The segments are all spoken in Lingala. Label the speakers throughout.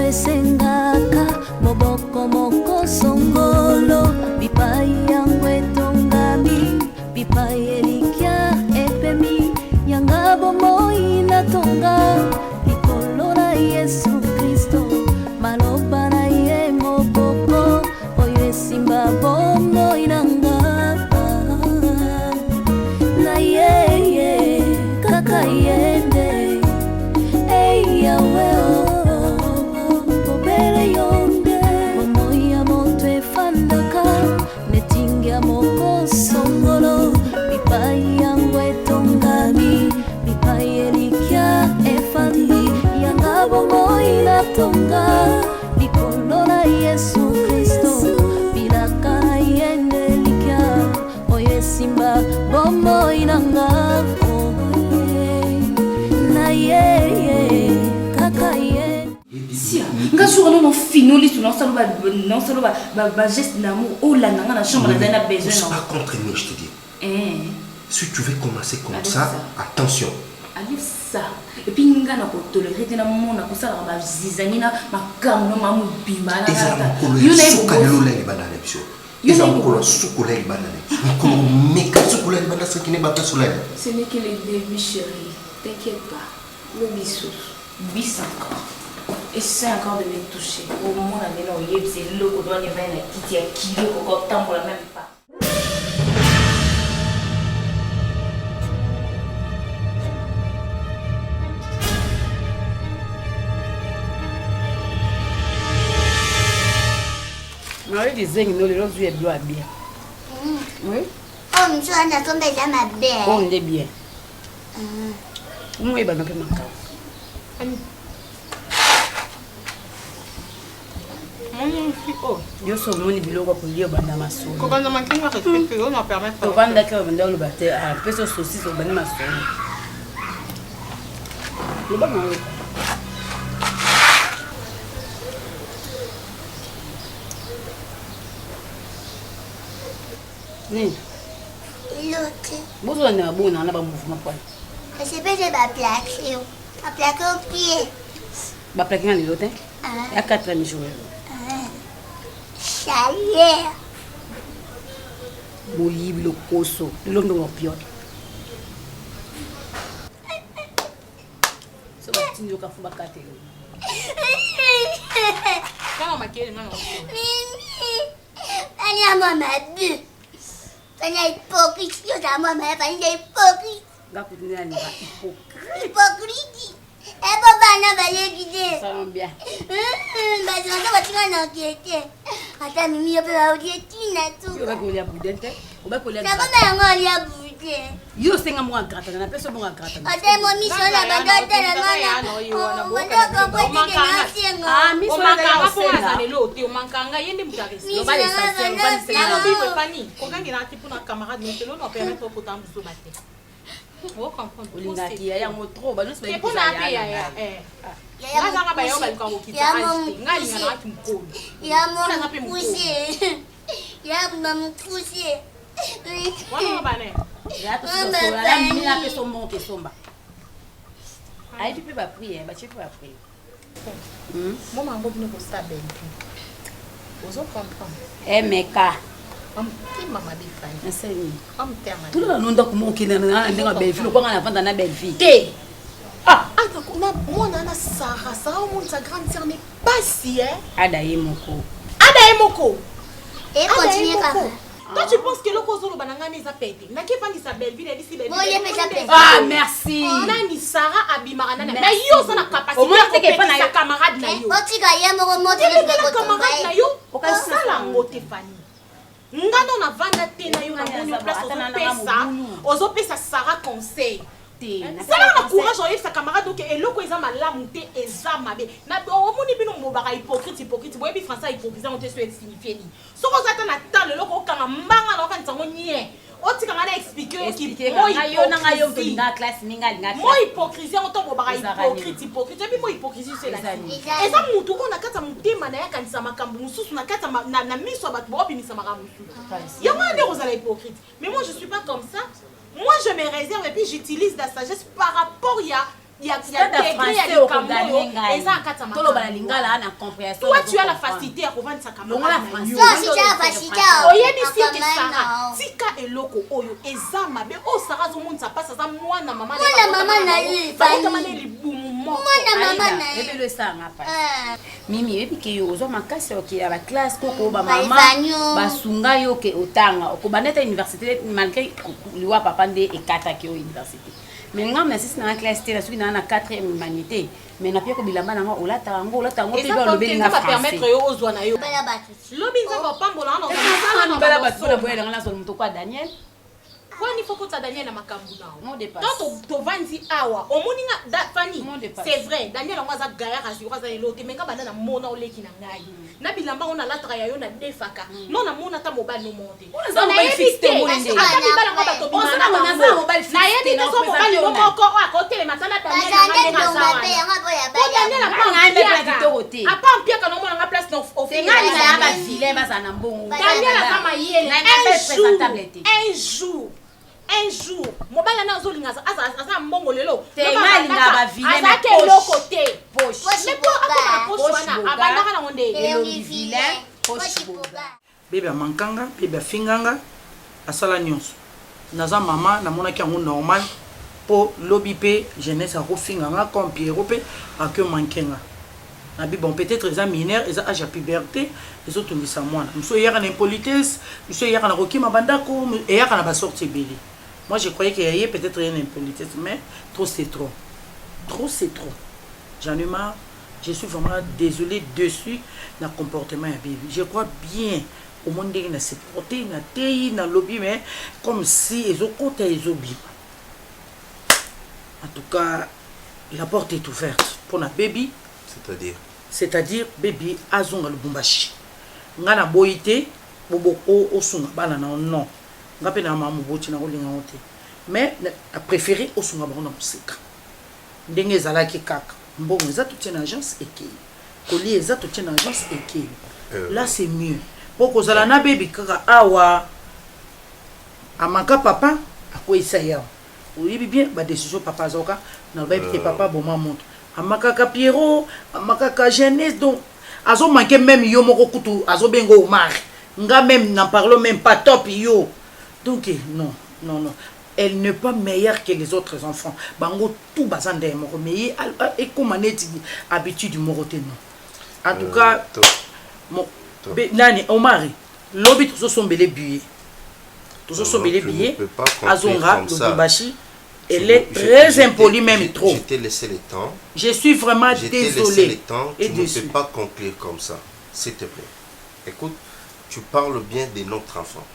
Speaker 1: esengaka moboko moko songolo bipai yango etongami bipai elikya epemi yanga bomoi natonga likolo na Yesu Kristo maloba na ye moboko oyo esimba bomoi nanga na ye kaka yende yawe bobere yonde momoya moto efandaka netingia moko songolo bipai yango etongami bipai elikya efandi yanga bomoi natonga likolo na Yesu Kristo bilaka na yende likya oyo esimba bomoi nanga na ye kaka ye
Speaker 2: si nga jour non finoli tout non ça va geste d'amour oh la nanga na chambre na na besoin
Speaker 3: non pas contre nous je te dis si tu veux commencer comme ça attention
Speaker 2: allez ça et puis nga na ko tolérer na mona ko sala ba zizani na makamno mamu bimala
Speaker 3: yo na ko la libana na biso ils ont ko sukola libana na ko meka sukola libana ce qui n'est pas soleil
Speaker 2: ce n'est que le début chérie t'inquiète pas le bisou bis encore essaie encore de me toucher au moment où il y a des locaux dans les veines qui tient kilo au temps pour la même pas.
Speaker 4: Marie disait que nous les autres yeux bleus bien. Oui.
Speaker 5: Oh, monsieur, on a tombé dans ma belle.
Speaker 4: Oh, on est bien. Moi, il va me faire ma yo so moni biloko kolia banda masolo
Speaker 6: ko banda makinga respecte on va permettre
Speaker 4: to banda ka banda lo bate a peso saucisse au banda masolo le ba mo ni
Speaker 5: l'autre
Speaker 4: bozo na bona na ba mouvement quoi
Speaker 5: je peux te ba plaquer au pied
Speaker 4: ba plaquer na l'autre ya 4 ans jouer
Speaker 5: Chalet.
Speaker 4: Moyibi le koso, le ndo pio. So ba tinyo ka fuba kate.
Speaker 6: Kama makeli mama.
Speaker 5: Ani ama mabu. Tanya hypocrite, yo da mama ba ni hypocrite.
Speaker 4: Ngakutina ni ba
Speaker 5: hypocrite. Eba bana ba yegide.
Speaker 4: Ça va bien.
Speaker 5: Ba zanga ba tinga na kete. Ata mimi yo pe ba odieti na tu.
Speaker 4: Yo ba ko lia budente. O ba ko lia.
Speaker 5: Na kama yango lia bude.
Speaker 4: Yo senga mo grata na peso mo grata.
Speaker 5: Ata mo mission na ba gata na ngana. Wanda ko ko ti na senga.
Speaker 4: Ah, mission na
Speaker 6: ka po na le lote o mankanga yende mutarisi.
Speaker 4: Yo ba le station ba ni senga.
Speaker 6: Na bibo pani. Ko kangi na tipo na camarade mais selon on permet trop potam so bate. Oh comprendre.
Speaker 4: Olingaki ya ngo trop ba nusu ba.
Speaker 6: Ko na pe ya ya nga ba yo ba ko kita nga linga na kimkolo.
Speaker 5: Ya mo pusi. Ya mo pusi.
Speaker 6: Wana ba ne?
Speaker 4: Ya to so la mimi na peso mo ke somba. Ai tu peux pas prier, ba tu peux pas prier.
Speaker 6: Moi mango bino ko sta ben. Ozo comprendre.
Speaker 4: Meka.
Speaker 6: Mama bifani.
Speaker 4: Enseigne.
Speaker 6: Terme.
Speaker 4: Tout le monde ko mo kina na ndenga belle fille ko ngana vanda na belle fille.
Speaker 6: Te. Ah, moi nana Sarah, Sarah mon sa grande sœur n'est pas si hein.
Speaker 4: Adaye moko.
Speaker 5: Et continue comme ça.
Speaker 6: Toi tu penses que le cause bananga n'est pas pété. Na qui pas sa belle ville ici belle.
Speaker 4: Ah merci.
Speaker 6: Nani Sarah abimara nana. Mais yo ça na capacité.
Speaker 4: Au moins c'est que pas na
Speaker 6: camarade na yo.
Speaker 5: Otika ye mo moto le
Speaker 6: camarade na yo. O ka sala ngote fani. Ngano na vanda te na yo na bonne place ozo pesa Sarah conseil. Ça a courage en sa camarade donc et loko eza malamu te eza mabe na omoni bino mobaka hypocrite boye bi français hypocrite on te souhaite signifier ni so ko zata na temps le loko kanga mbanga na kan tsango nie otika ngana expliquer ki
Speaker 4: na classe minga linga
Speaker 6: moi hypocrisie on to mobaka hypocrite bi moi hypocrisie c'est la eza mutu ko na kata mutema na ya kanisa makambu mususu na kata na miso ba bo bimisa makambu mususu ya mwana rozala hypocrite mais moi je suis pas comme ça. Moi, je me réserve et puis j'utilise la sagesse par rapport y a degré ya likambo eza akata
Speaker 4: to lo bala lingala na compréhension.
Speaker 6: Toi tu as la facilité ya kovanda sa
Speaker 4: Longo la
Speaker 6: camarade.
Speaker 4: français.
Speaker 5: Toi si tu as la facilité.
Speaker 6: Oyebi si ke Sarah tika eloko oyo eza mabe o Sarah zo monisa pasa za mwana mama
Speaker 5: na ye
Speaker 6: kama ne libumu moko.
Speaker 5: Mwana mama na ye.
Speaker 4: Ebe le sanga pa. Mimi ebi ke yo zo makasi o ke ba classe koko ba
Speaker 5: Ba
Speaker 4: mama
Speaker 5: evanyo.
Speaker 4: ba sunga yo ke otanga ko baneta université malgré liwa papa nde ekata ke o université. Mais nga merci na classe te la suki na 4e humanité mais na pia ko bilamba na ngo olata ngo pe ba lobeli nga
Speaker 6: va
Speaker 4: français.
Speaker 6: permettre yo ozwa na yo.
Speaker 5: Bala batu.
Speaker 6: Lobi nza ba pambola na
Speaker 4: Sala no bela ba boya nga na so mto kwa Daniel.
Speaker 6: kwani faut que Daniel na makambu nao.
Speaker 4: Mon dépasse.
Speaker 6: Donc to vandi awa omoni nga Fanny.
Speaker 4: Mon dépasse.
Speaker 6: C'est vrai Daniel ngwa za gaya kasi kwa za elote menga bana na mona oleki na ngai. Na bilamba ona latra ya yo na defaka. Non na mona ta mobile no monte.
Speaker 4: za mobile fixe te mona nde.
Speaker 6: Aka bibala ngwa bato
Speaker 4: On sana mona za mobile fixe.
Speaker 6: Na yebi te so mobile no moko wa kotele matala Daniel na
Speaker 5: Bazane
Speaker 6: nga
Speaker 5: donga
Speaker 6: za.
Speaker 5: pe yanga boya
Speaker 6: Ko Daniel
Speaker 5: bala.
Speaker 6: apa
Speaker 4: Nga mpe kitoko te.
Speaker 6: apa mpiaka no mona nga place no
Speaker 4: C'est nga linga ya ba filet ba sana mbongo.
Speaker 6: Daniel kama yele un jour mobile na ozolinga aza mbongo lelo
Speaker 4: Te nga linga ba filet
Speaker 6: aza ke loko te
Speaker 4: poche.
Speaker 6: mais po akoma poche wana abandaka na ngonde
Speaker 4: Elongi vilain, poche boga.
Speaker 7: Bébé amankanga bébé afinganga asala nyonso naza mama namonaki yango normal po lobi pe jeunesse akofinganga comme Pierrot pe ake mankenga nabi bon peut-être eza mineur eza âge ya puberté ezotungisa mwana mosu eyaka na impolitesse mosu eyaka na kokima bandako eyaka na basorti ebele. Moi je croyais qu'il y a peut-être une impolitesse mais trop c'est trop c'est trop. J'en ai marre. Je suis vraiment désolé dessus le comportement de bébé. Je crois bien au monde qui n'a se porté, n'a téi, n'a lobby, mais comme si ils ont compté, ils ont bien. En tout cas, la porte est ouverte pour la baby. C'est-à-dire baby azonga le bumbashi. Ngana boité, bobo o sunga bana non. Ngape na mamu boti na olinga ote. Mais a préféré o sunga bana musika. Ndenge zalaki kaka. Bon, ils ont toute une agence et qui colis ils ont toute une agence et qui là c'est mieux pour que ça na baby kaka awa amaka papa à quoi il s'est oui bien ba décision papa zoka na ba petit papa bon montre amaka ka Pierrot amaka ka jeunesse donc azo manquer même yo moko kutu azo bengo Omar nga même n'en parlons même pas top yo donc non elle n'est pas meilleure que les autres enfants. Bango tout bazan de moko mais et comme aneti habitude morote non. En tout cas mon nani Omar lobi tous sont belé billets. Tous sont belé billets. Azonga le bashi elle est très impolie même trop.
Speaker 3: Je t'ai laissé le temps.
Speaker 7: Je suis vraiment désolé.
Speaker 3: Le temps. Tu ne peux pas conclure comme ça. S'il te plaît. Écoute, tu parles bien de notre enfant.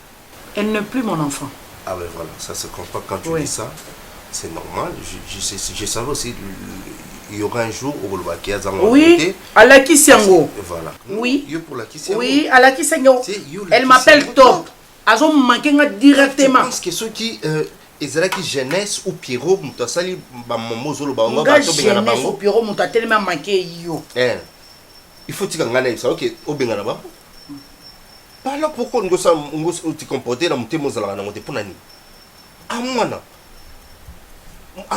Speaker 7: Elle n'est plus mon enfant.
Speaker 3: Ah ben voilà, ça se comprend quand tu dis ça, c'est normal. Je savais aussi il y aura un jour où le Bakia a
Speaker 7: oui, à la Kissiango.
Speaker 3: Voilà.
Speaker 7: Oui.
Speaker 3: Pour la Kissiango.
Speaker 7: Oui, à la Kissiango. Elle m'appelle Top. Elles ont manqué directement.
Speaker 3: Je pense que ceux qui ezalaki jeunesse ou Pierrot mutasali ba momozolo ba
Speaker 7: nga jeunesse ou Pierrot muta tellement manqué yo.
Speaker 3: Il faut tika ngana ça OK obenga na ba. Pas là pourquoi on se comporter dans mon témoin zala na ngote pour nani. À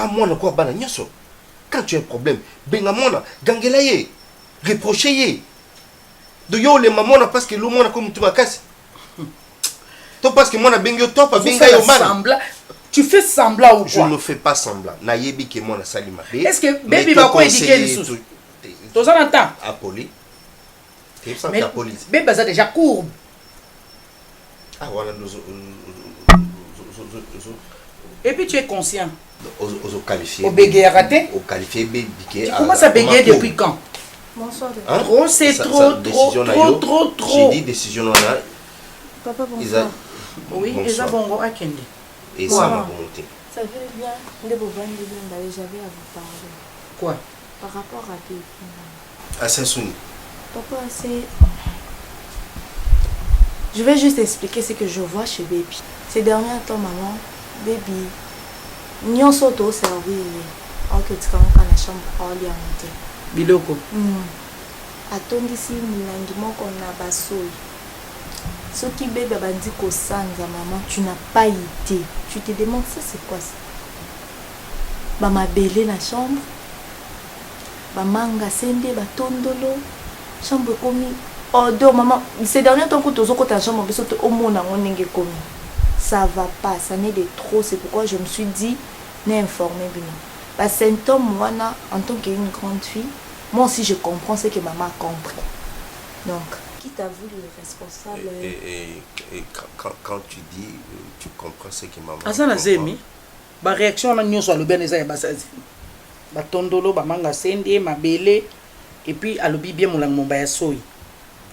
Speaker 3: moi quoi bana nyoso. Quand tu as un problème, benga mona gangela ye, reprocher ye. De yo le mamona parce que le mona comme tu makasi. Toi parce que moi na bengo top benga yo man.
Speaker 7: Tu fais semblant ou quoi?
Speaker 3: Je ne fais pas semblant. Na yebi que moi na salima.
Speaker 7: Est-ce que baby va quoi éduquer les sous? Tous en entend.
Speaker 3: Apoli.
Speaker 7: Mais baby ça déjà courbe.
Speaker 3: Ah voilà
Speaker 7: et puis tu es conscient.
Speaker 3: Au qualifié.
Speaker 7: Au bégayer raté.
Speaker 3: Au qualifié baby.
Speaker 7: Tu commences à bégayer depuis quand?
Speaker 2: Bonsoir.
Speaker 7: Trop c'est trop.
Speaker 3: J'ai dit décision là.
Speaker 2: Papa bonsoir.
Speaker 7: Oui, ils ont bon à Kendi.
Speaker 3: Et ça ma volonté.
Speaker 2: Ça fait bien. J'avais à vous parler.
Speaker 7: Quoi?
Speaker 2: Par rapport à tes.
Speaker 3: À Saint-Souni.
Speaker 2: Papa, c'est. Je vais juste expliquer ce que je vois chez Baby. Ces derniers temps, maman, Baby, nous sommes auto servi. Alors que tu as la chambre pour aller à monter.
Speaker 7: Biloko.
Speaker 2: Attendez ici, nous qu'on a bassouille. Ce qui Baby a dit qu'au sang, maman, tu n'as pas idée. Tu te demandes ça, c'est quoi ça? Maman, belé la chambre.
Speaker 1: bamanga sende batondolo chambre komi odo maman ces derniers temps que tozo kota chambre biso to omona ngonenge komi ça va pas ça n'est de trop c'est pourquoi je me suis dit n'informer bien la symptôme wana en tant qu'une grande fille moi aussi je comprends ce que maman a compris donc qui t'a voulu le responsable
Speaker 3: et quand tu dis tu comprends ce que maman
Speaker 7: asa na zemi ba réaction na nyonso alobi eza ya basazi batondolo bamanga sende mabele et puis alobi bien molango mobaya soyi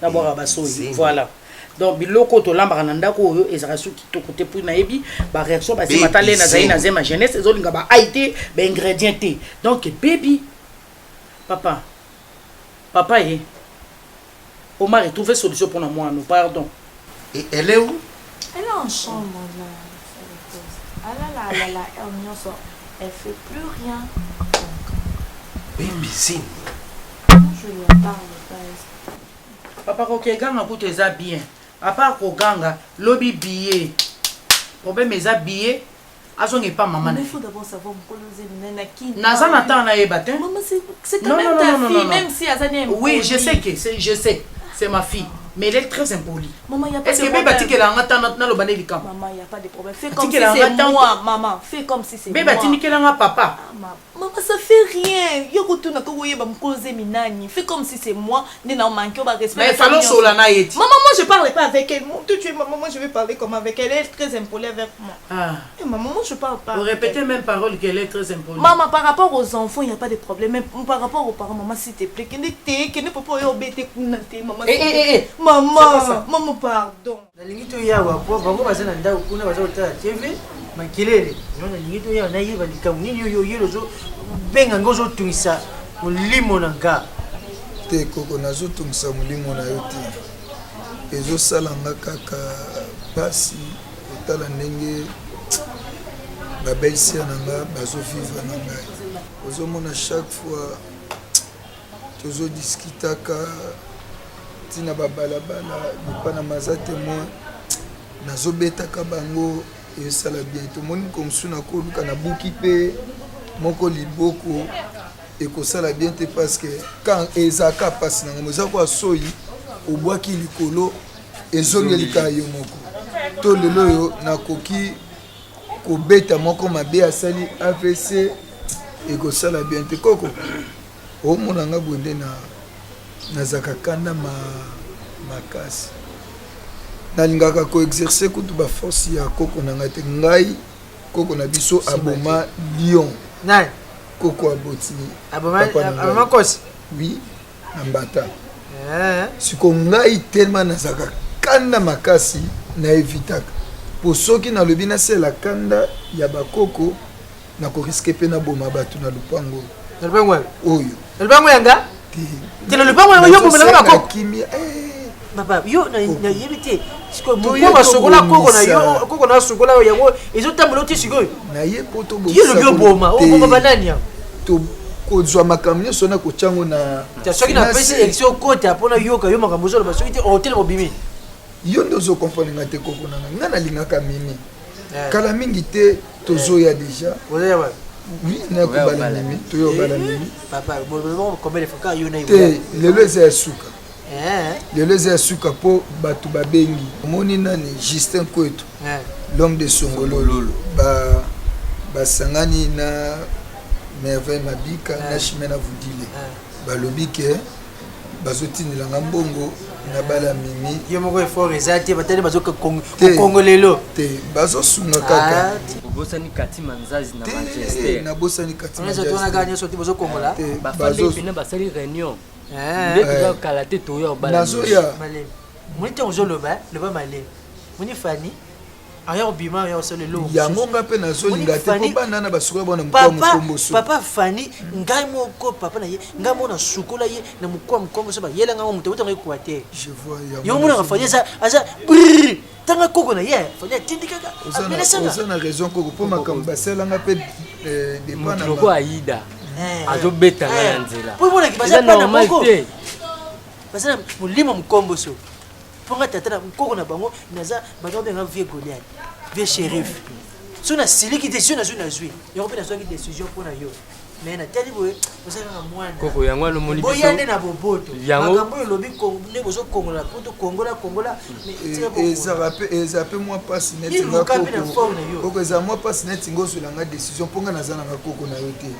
Speaker 7: d'abord ba soyi voilà donc biloko to lambaka na ndako oyo ezaka soki to côté pour nayebi ba réaction ba sima tale na zaina zema jeunesse ezolinga ba aité ba ingrédient té donc baby papa eh on m'a retrouvé solution pour moi nous pardon
Speaker 3: et elle est où
Speaker 1: elle est en chambre là elle fait plus rien
Speaker 3: baby Zine
Speaker 1: je lui parle pas
Speaker 7: papa kokeganga kutu eza bien à part koganga lobi billet problème eza billet azonge pas maman
Speaker 1: mais il faut d'abord savoir qui
Speaker 7: naza na temps na yeba te
Speaker 1: maman c'est quand même ta fille même si azani
Speaker 7: oui je sais c'est ma fille mais elle est très impolie
Speaker 1: maman y a pas
Speaker 7: est-ce que bébé batiki la ngata na lo bane likam
Speaker 1: maman y a pas de problème fais comme si c'est moi maman fais comme si c'est moi
Speaker 7: bébé batiki la papa
Speaker 1: maman ça fait rien yoko tuna ko yeba mkoze minani fais comme si c'est moi ne na manqué ba respect
Speaker 7: mais fallait sola na yeti
Speaker 1: maman moi je parle pas avec elle tu es maman moi je vais parler comme avec elle est très impolie avec moi et maman moi je parle pas
Speaker 7: vous répétez même parole qu'elle est très impolie
Speaker 1: maman par rapport aux enfants il y a pas de problème mais par rapport aux parents maman s'il te plaît que ne peut pas obéter maman maman pardon
Speaker 8: nalingi to yawa po bango baza na ndako kuna baza kotala TV makelele nalingi to yawa nayeba likamu nini oyo yelo zo benga ngo ozotungisa molimo na nga
Speaker 9: te koko nazotungisa molimo na yo te ezosalanga kaka pasi otala ndenge babelisia na nga bazovivre na ngai ozomona chaque fois tozodiskitaka tina babalabala bipana maza témoin nazobetaka bango esala bien tomoni komsu na koluka na buki mpe moko liboko ekosala bien te parce que quand ezaka pasi nanga moza kwa soyi obwaki likolo ezongelika yo moko to lelo oyo nakoki kobeta moko mabe asali AVC ekosala bien te koko omona nga bonde nazaka kanda makasi nalingaka koexerce kutu baforce ya koko na ngai te ngai koko na biso aboma lion
Speaker 8: nani
Speaker 9: koko aboti
Speaker 8: aboma kosi
Speaker 9: oui na mbata siko ngai tellement nazaka kanda makasi na evitaka po soki nalobi nasala kanda ya bakoko nakoriske mpe naboma bato na lupango oyo
Speaker 8: lupango yanga te lupango yango yo bomela bakoko
Speaker 9: kimia
Speaker 8: papa yo nayebi te siko moko basokola koko na yo koko na sokola yango ezotambola oti sikoyo
Speaker 9: naye po to
Speaker 8: yo lobi oboma oboma banani ya
Speaker 9: to kozwa makambo nyonso na kochango na
Speaker 8: soki napesi élection kota mpona yoka yo makambo ozoloba soki te hotel mobimi
Speaker 9: yo nde ozokomprendre nga te koko na nga nalingaka mimi kala mingi te tozoya déjà oui nakobala mimi toyobala mimi te lelo eza ya suka lelo eza ya suka mpo bato babengi omoni nani Justin Kwetu l'homme de Songololo basangani na Merveille Mabika na Chimena Vudile balobi ke bazotindelanga mbongo na bala mimi
Speaker 8: yo moko effort eza te batali bazoka kongolelo
Speaker 9: te bazosunga kaka
Speaker 10: bosani kati manzazi na Manchester
Speaker 9: na bosani kati
Speaker 8: manzazi tona gagner sorti bazokongola
Speaker 10: bafandi pina basali réunion ndeko kala te toyo bala
Speaker 9: nazoya
Speaker 8: malem monite ozoloba loba malem moni fani aya obima aya osole lo
Speaker 9: yango nga pe nazolinga te po bana na basukola bona mukwa mukombo so
Speaker 8: papa fani ngai moko papa na ye ngai mona sukola ye na mukwa mukombo so ba yela nga mutu botango equateur
Speaker 9: je vois
Speaker 8: yo mona fani aza tanga koko na ye fani tindikaka
Speaker 9: oza na raison koko po makambo baselanga pe
Speaker 10: depana loko aida azobeta nga na nzela
Speaker 8: po mona ki baza pana moko baza mulimo mukombo so ponga tata na mukoko na bango naza bato benga vieux Goliath vieux shérif so na siliki décision na zui yoko pe na zui décision pour na yo mais na tali boye osala mwana
Speaker 10: koko yango no moni
Speaker 8: biso boyande na boboto
Speaker 10: yango
Speaker 8: makambo lobi ne bozo kongola poto kongola
Speaker 9: mais ça peut moi pas net koko eza moi pas net ngoso langa décision ponga nazana nga koko na yote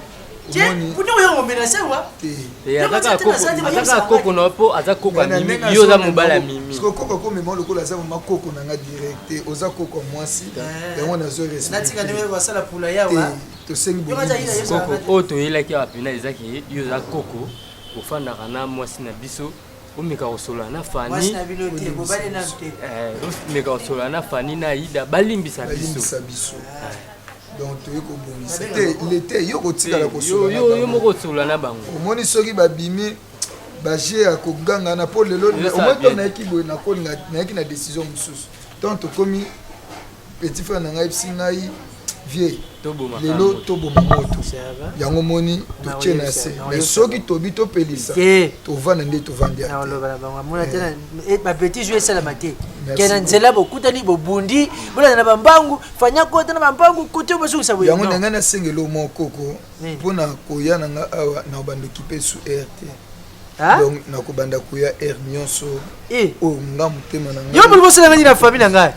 Speaker 10: azaka koko na po aza koko amimi yo oza mobali amimi
Speaker 9: koko komema lokola aza mama koko na nga direct oza koko mwasi yango nazo tosengi
Speaker 10: koko oyo toyelaki awa pena ezaki yo oza koko ofandaka na mwasi na biso omeka kosolola na fani omeka kosolola na fani na Aïda balimbisa biso
Speaker 9: donc tu es kobongisa l'été yo kotikala
Speaker 10: kosolola yo moko kosolola na bango
Speaker 9: omoni soki babimi baje ya koganga na po lelo omoi to nayaki boye nayaki na décision mosusu donc tokomi petit frère na ngai bisi ngai vie lelo toboma moto yango moni totie na se mais soki tobi topelisa tovanda nde tovandi
Speaker 8: bapetit jeu esalama te kena nzela bokutani bobundi bolanda na bambangu fanya kota na bambangu kote bosungisa boye
Speaker 9: yango na ngai nasengelo mokoko mpona koya na nga awa na obanda okipe su rt donc nakobanda koya r nyonso oyo nga motema na ngai
Speaker 8: yo boli bosalanga nini na famille na ngai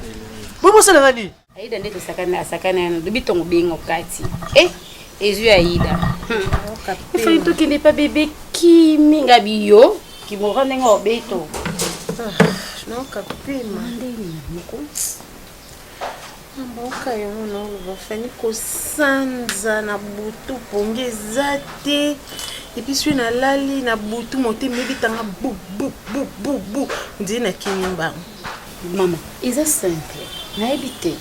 Speaker 8: boli bosalanga nini
Speaker 4: Aïda nde tosakana na lobi tongo bengo kati ezwi Aïda ifali tokende pa bebe kimi nga biyo kimora ndenge obeto
Speaker 6: nokapema ndeni moko mboka yango naoloba fani kosanza na butu pongi eza te epui swi nalali na butu motema ebitanga bu ndie nakimi mbango
Speaker 4: mama eza simple nayebi te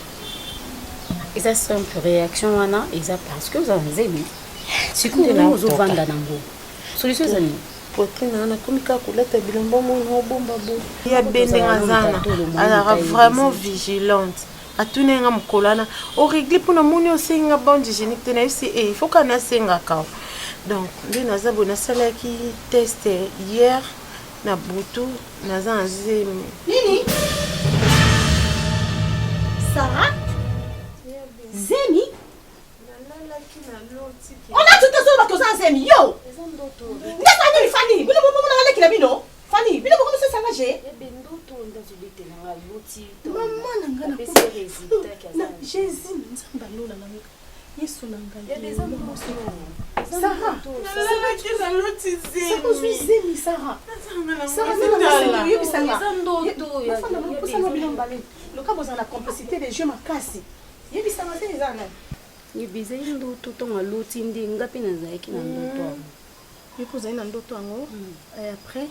Speaker 4: eza simple réaction wana eza parce que oza nzemi sikoyo ozovanda nango solution eza nini
Speaker 6: poitrine wana nakomi kaka kolata bilombo mona obomba bo ya bendenga zana azalaka vraiment vigilante atunenga mokolo wana orégle mpona moni osenga bande hygiénique te nayebi si il faut ka nasengaka donc nde naza boye nasalaki test hier na butu naza na zemi
Speaker 2: nini Sarah Zemi on a tout ça bato za Zemi yo ndaka nini Fanny bino bomo na leki na bino Fanny bino bomo se sanga je
Speaker 4: bendoto ndazolite na loti
Speaker 2: mama nanga na pesa résultat kaza Jésus nzamba lola na Yesu nanga ya des hommes Sarah Sarah loti Zemi Sarah Sarah yo bisanga ndoto ya fanda bino mbale loka boza na complicité des jeux makasi yebisanga se eza nani
Speaker 4: yebiza ndoto tonga loti ndi ngapi nazalaki na ndoto yango
Speaker 6: yepo ozali na ndoto yango après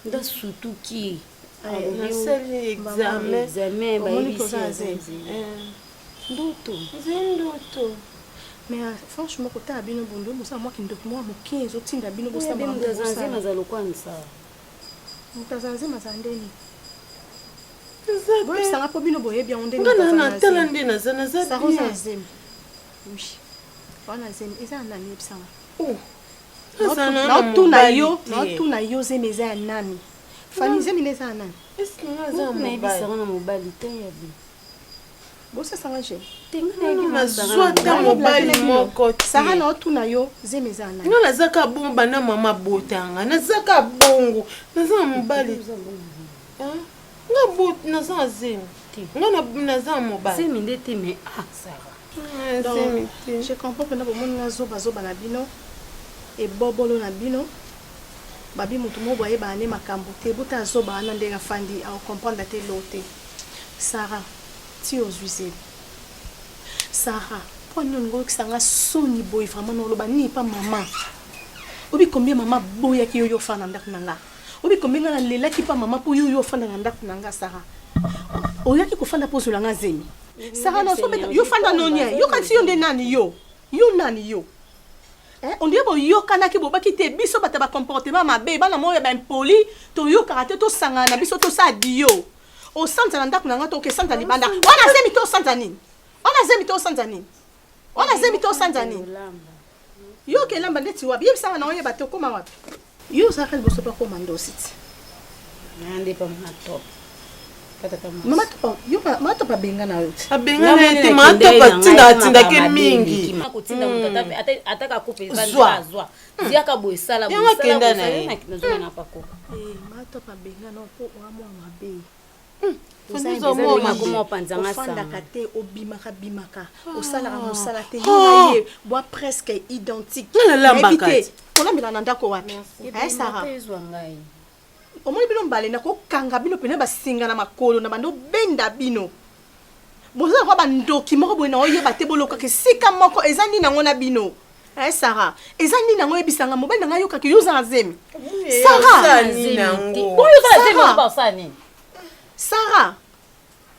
Speaker 4: nda surtout ki
Speaker 6: nasali examen
Speaker 4: bayebisi
Speaker 6: ndoto mais franchement kotala bino bondo bosala mwaki ndoko mwa moke ezotinda bino
Speaker 4: bosala aza lokwanisa
Speaker 6: mutazanzema za ndeni boyebisanga mpo bino boyebi yango
Speaker 8: ndenatala nde naza
Speaker 6: zemi wana zemi eza ya nani yebisanga naotuna yo zemi eza ya nani fani zemi nde eza ya nani
Speaker 4: nayebisanga na mobali te yabi
Speaker 6: bosesanga je
Speaker 8: nazwa ta mobali moko
Speaker 6: sara naotuna yo zemi eza ya nani
Speaker 8: nga nazaka bongo bana mama botanga nazaka bongo naza na mobali nga naza zemi nga naza mobali
Speaker 4: zemi nde te me Sarah
Speaker 6: donc je comprends que na bomoni na zoba na bino ebobolo na bino babi mutu moko ayebana nde makambo te buta azoba wana ndenge afandi aocomprendre te lo te Sarah ti ozwi zemi Sarah mpo nini olingi okisanga soni boye vraiment noloba nini pa mama obi combien mama boyaki yo ofanda na ndako na nga obi combien nga nalelaki pa mama mpo yo ofanda na ndako na nga Sarah oyaki kofanda mpo ozwela nga zemi Sarah nazobeta yo fanda nonia yo kasi yo nde nani yo nani yo ondire boyokanaki bobaki te biso bato bacomportement mabe bana moyo baimpoli toyokaka te tosangana na biso tosala dio osanza na ndako na nga tokesanza libanda wana zemi tosanza nini yo kelamba ndeti wapi yebisanga na oyeba te okoma wapi yo ozalaka liboso mpo akoma ndosi ti
Speaker 4: nande pa mona top
Speaker 6: Mama to pa benga na yo.
Speaker 7: Abenga na te ma to pa tinda ke mingi.
Speaker 4: Makotinda mutata ataka coupe zwa. Ziaka boy sala boy
Speaker 7: sala
Speaker 4: na pako.
Speaker 6: Ma to pa benga na po wa mo mabe. Ofandaka te obimaka osalaka mosala te yo ye boa presque identique olambela na ndako wapi Sara omoni bino mbale na kokanga bino pene basinga na makolo na bando benda bino bozala kwa bandoki moko boye na oyeba te bolokaka esika moko eza nini nango na bino Sara eza nini nango yebisanga mobali na ngai yokaki yoza na zemi Sarah,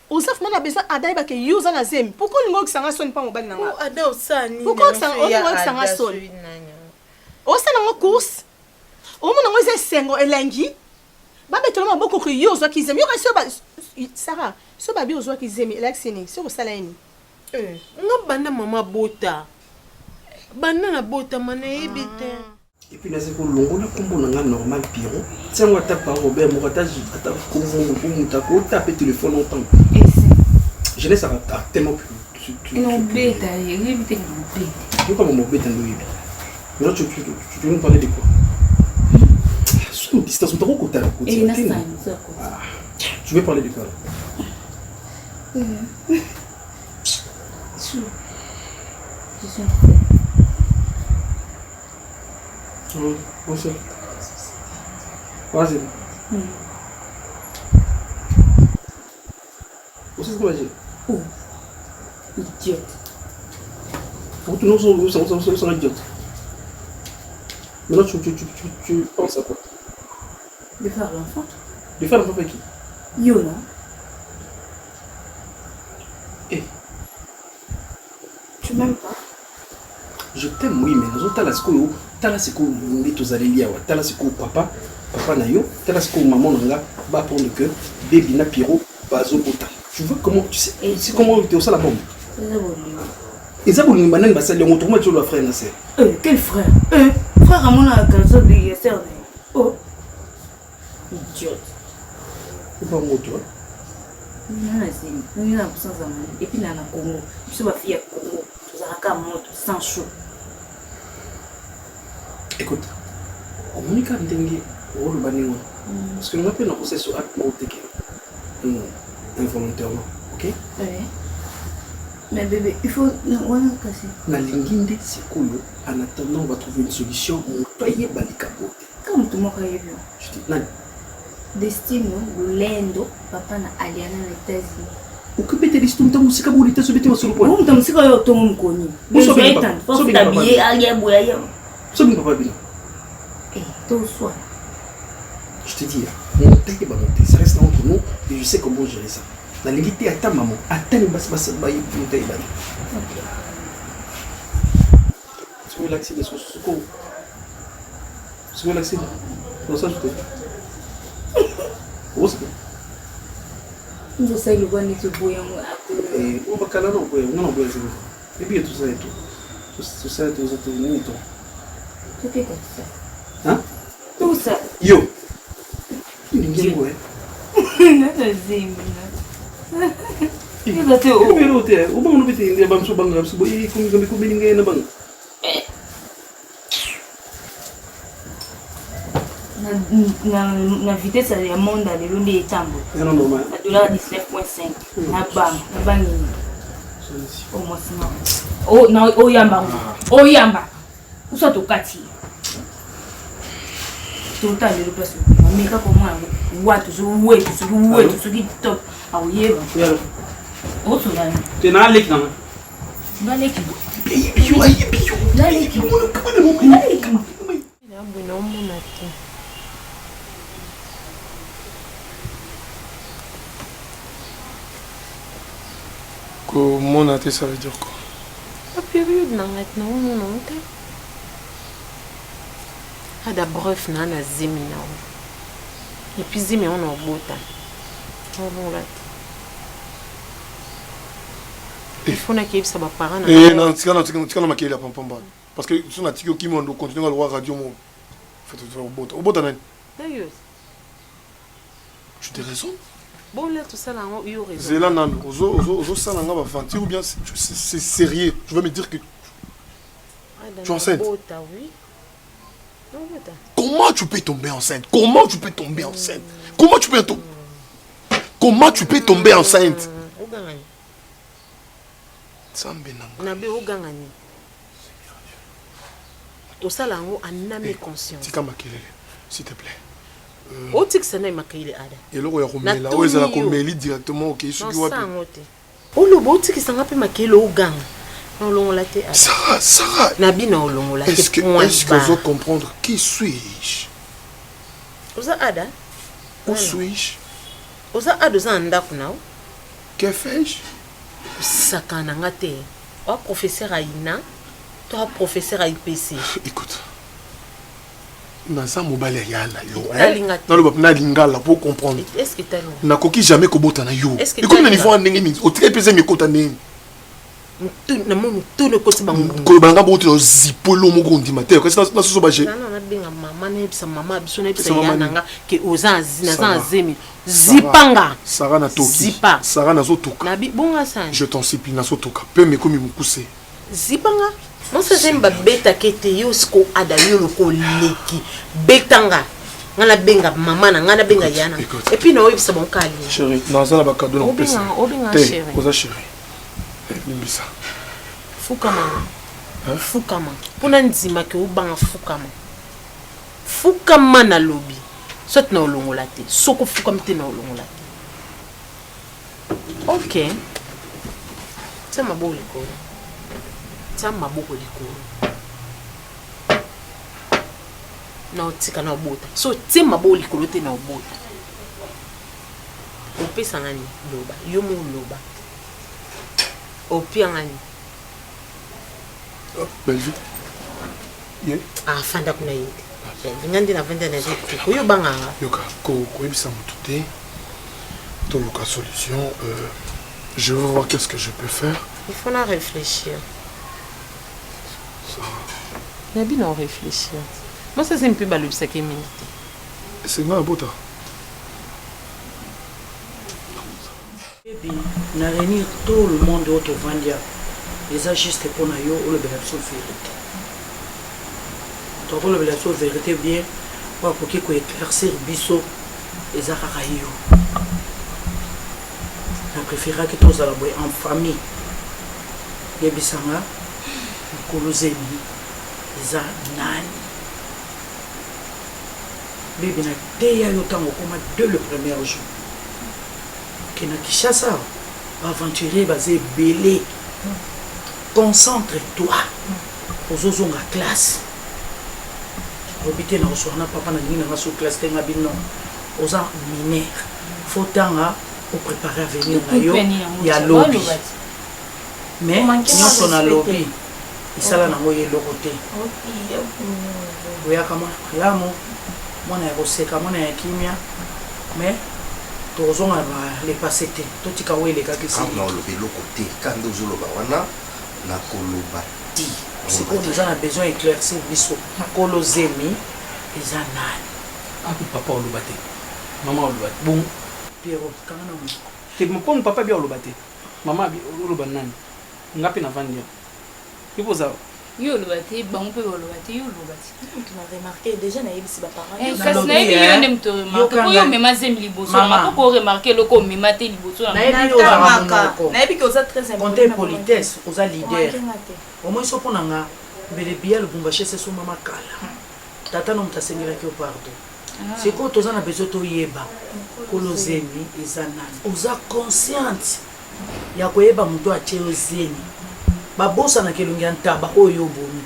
Speaker 6: Osaf mana besoin adai ba ke yuza na zemi. Pourquoi ningo kisanga son pa mobali na nga?
Speaker 7: Ada osani.
Speaker 6: Pourquoi kisanga son? Osana ngo course. Omo nango ze sengo elengi. Ba betolo maboko ko yuza ki zemi. Yo ka so ba Sarah, so ba bi ozwa ki zemi Alexini, so ko sala ni.
Speaker 7: Nga banda mama bota. Banda na bota mana ebite.
Speaker 11: Et puis, c'est pour le normal Pierrot. C'est un tape par Robert Moratage, on tape le téléphone autant. Je laisse à tellement plus.
Speaker 2: Non, bête, il est bête.
Speaker 11: Tu peux pas m'embêter dans le bébé. Mais là, tu veux nous parler de quoi? Sur une distance, on t'a rencontré à la côte. Tu veux parler de quoi?
Speaker 2: Je suis
Speaker 11: bonsoir. Vas-y. Vous savez ce qu'on va dire?
Speaker 2: Oh, idiote.
Speaker 11: Pour tout le monde, sont idiotes. Maintenant, tu penses à quoi?
Speaker 2: De faire l'enfant.
Speaker 11: De faire l'enfant avec qui?
Speaker 2: Yo, non?
Speaker 11: Eh.
Speaker 2: Tu m'aimes pas?
Speaker 11: Je t'aime, oui, mais nous avons tala siko ngé tozaleli awa tala siko papa na yo tala siko maman nanga ba prendre que bébé na Pierrot bazo bota. Tu vois comment tu sais c'est comment tu es au sala bombe. Et ça vous ne banane basali on trouve tu le frère na sœur.
Speaker 2: Quel frère? Frère à mon calzo de yesterday. Oh. Idiote.
Speaker 11: C'est pas moi toi.
Speaker 2: Non c'est non na puissance à moi et puis na Congo. Je suis ma fille à Congo. Tozalaka moto sans chaud.
Speaker 11: Écoute, communique avec Dengue, parce que nous appelons un processus involontairement, ok?
Speaker 2: Oui. Mais bébé, il faut... Non, on va casser.
Speaker 11: La linginde, c'est cool. En attendant, on va trouver une solution. On va y aller.
Speaker 2: Comme tout le monde a vu.
Speaker 11: Je dis, non.
Speaker 2: Destino, Lendo, papa na aliana na États-Unis.
Speaker 11: Occupez-vous de l'histoire, vous savez que vous êtes sur le point.
Speaker 2: Vous savez que vous êtes connu. Vous savez que vous êtes habillé,
Speaker 11: c'est mon papa.
Speaker 2: Eh, tout soit.
Speaker 11: Je te dis, monter, ça reste entre nous et je sais comment gérer ça. La limite à ta maman, à ta maman, tu veux l'accès de ce secours. Tu veux l'accès de ça, je te dis. Où c'est que
Speaker 2: vous savez le bon est beau.
Speaker 11: Et on va caler non, et puis tout ça et tout. Tout ça, tout ça, tout ça. Hein?
Speaker 2: Tout ça.
Speaker 11: Yo! Il est bien, ouais.
Speaker 2: Non, c'est il a été au
Speaker 11: hôtel. Au bon, on peut dire, on va bang, so boy, comme na bang.
Speaker 2: Na vitesse ya monde à l'onde et tambo.
Speaker 11: Non, normal.
Speaker 2: À dollar 19.5. Na bang. Oh, moi, oh, na, oh, yamba. Oh, yamba. Où sont au kati? Tout le temps, je le passe. Mais quand on voit tout ce qui top. Ah oui, oh, c'est là.
Speaker 11: Tu es dans l'écran.
Speaker 2: Dans l'équipe.
Speaker 9: Comment on a ça veut dire quoi?
Speaker 7: La période maintenant, non. Ada bref na zemi na o. Et puis zemi on a bota. On là. Il faut na kebisa ba parents na.
Speaker 9: Eh non, tu kana makeli la pampamba. Parce que si on a tiko qui monde continuer à le voir radio mo. Fait tout au bota. Au bota nan.
Speaker 7: D'ailleurs.
Speaker 9: Tu te raison?
Speaker 6: Bon, là, tout ça, là, on y aurait raison.
Speaker 12: Zéla Nano, Ozo Salanga va mentir ou bien c'est sérieux. Je veux me dire que tu es enceinte.
Speaker 6: Oui.
Speaker 12: Comment tu peux tomber enceinte? Comment tu peux tomber enceinte? Comment tu peux tomber? Comment tu peux tomber enceinte?
Speaker 6: Nabe ogangani. Osala ngo aname conscience.
Speaker 12: Tika makelele, s'il te plaît.
Speaker 6: Otik sana makelele ada.
Speaker 12: Et là, on y a là, où est-ce que la directement ok,
Speaker 6: sur qui wapi. Olo botik sanga pe makelele oganga. Non longolate ada.
Speaker 12: Sarah.
Speaker 6: Nabi na olongolate.
Speaker 12: Est-ce que je dois comprendre qui suis-je?
Speaker 6: Oza ada?
Speaker 12: Où suis-je?
Speaker 6: Oza ada za ndaku nao?
Speaker 12: Que fais-je?
Speaker 6: Sakana ngate. O professeur Aina. Toi, professeur à IPC.
Speaker 12: Écoute, Nasa mobile yala yo. Dans le bap na lingala pour comprendre.
Speaker 6: Est-ce que tu as
Speaker 12: na koki jamais ko bota na yo. Et comme na niveau ndenge mingi, o très pesé mi kota ndenge.
Speaker 6: Na mo tout le côté bango.
Speaker 12: Ko banga boto zipolo mo gondi mater. Ko na so baje.
Speaker 6: Na na benga mama na bisa mama biso na bisa yana ke ozanzi na zanzemi. Zipanga.
Speaker 12: Sarah na toki.
Speaker 6: Zipa.
Speaker 12: Sarah na zo toka.
Speaker 6: Na bi bonga sana.
Speaker 12: Je t'en supplie na zo toka. Peu me komi mukuse.
Speaker 6: Zipanga. Moi ça c'est mba beta kete yo sko ada yo loko leki betanga ngana benga mama na ngana benga yana et puis no yebisa bon kali
Speaker 12: chérie nazala ba cadeau na pesa
Speaker 6: obinga chérie
Speaker 12: oza chérie limbisa
Speaker 6: fukama pona nzima ke ubanga fukama na lobi soit na olongola te soko fukama te na olongola te OK c'est ma bole ko Tama boko likolo. Na otika na obota. So tema boko likolo te na obota. Opesa ngani loba. Yo mo loba. Opia ngani.
Speaker 12: Belle vie. Yeah.
Speaker 6: Ah fanda kuna yete. Ngandi na venda na yete. Ko yo banga.
Speaker 12: Yoka ko ebisa mutu te. To yoka solution je veux voir qu'est-ce que je peux faire.
Speaker 6: Il faut en réfléchir. Il y a bien à réfléchir. Moi, ça c'est un peu balou, ça qui est minute.
Speaker 12: C'est moi, Bota.
Speaker 7: Na réunir tout le monde autour de Vandia. Les ajustes pour nous, ou le bénéfice vérité. Donc, le bénéfice vérité bien, pour qu'il y ait éclaircir biso les arayo. Je préfère que tous allons en famille. Les bisanga. Kolozemi za nani bébé na teya yo tango koma dès le premier jour kena Kinshasa aventurer basé belé concentre-toi ozozonga classe obité na oswana papa na nini na so classe tenga bino oza mineur faut tanga pour préparer à venir na yo ya lobby mais nyonso na lobby isala na ngoye lokote oya kama yamo mwana ya koseka mwana ya kimia mais tozonga ba les passé te totika wele ka kisi
Speaker 3: na lobi lokote kando zoloba wana na koloba ti
Speaker 7: c'est qu'on nous a besoin éclaircir biso kolozemi eza nani
Speaker 11: api papa olobate maman olobate bon
Speaker 7: Pierrot kana na mo
Speaker 11: te mon papa bi olobate maman bi oloba nani ngapi na vandia.
Speaker 2: Yo le bâti, bon peu le bâti, yo le bâti.
Speaker 1: Tu m'as remarqué déjà na yebisi ba parents.
Speaker 2: Eh kasna bi yo nem to remarqué. Ko yo mema zem liboso, ma ko remarqué le ko mema te liboso na.
Speaker 1: Na yebi que oza très important.
Speaker 7: Compter politesse, oza leader. Au moins so ponanga bele bia le bombaché c'est son maman kala. Tata no mtasengela ki pardon. C'est quoi toza na besoin to yeba. Kolozemi ezanani. Oza consciente. Ya koyeba muto a chezeni. Babosa na kelungi ntaba oyo bomi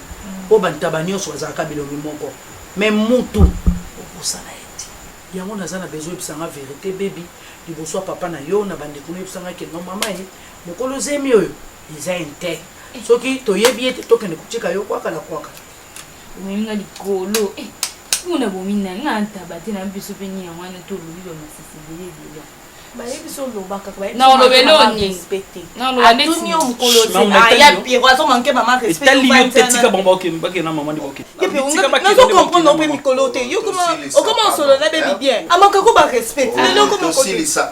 Speaker 7: po bantaba nyonso azaka bilongi moko mais mutu obosa na eti yango nazana besoin bisanga vérité baby liboso papa na yo na bande kuna bisanga ke no mama e mokolo zemi oyo eza inte soki toyebi ete tokende kuchika yo kwaka la kwaka
Speaker 2: umenga likolo muna bomina nga ntaba te na biso pe ni yango na to lubi ba masisi bele Non, le vélo ni. Non, le vélo ni.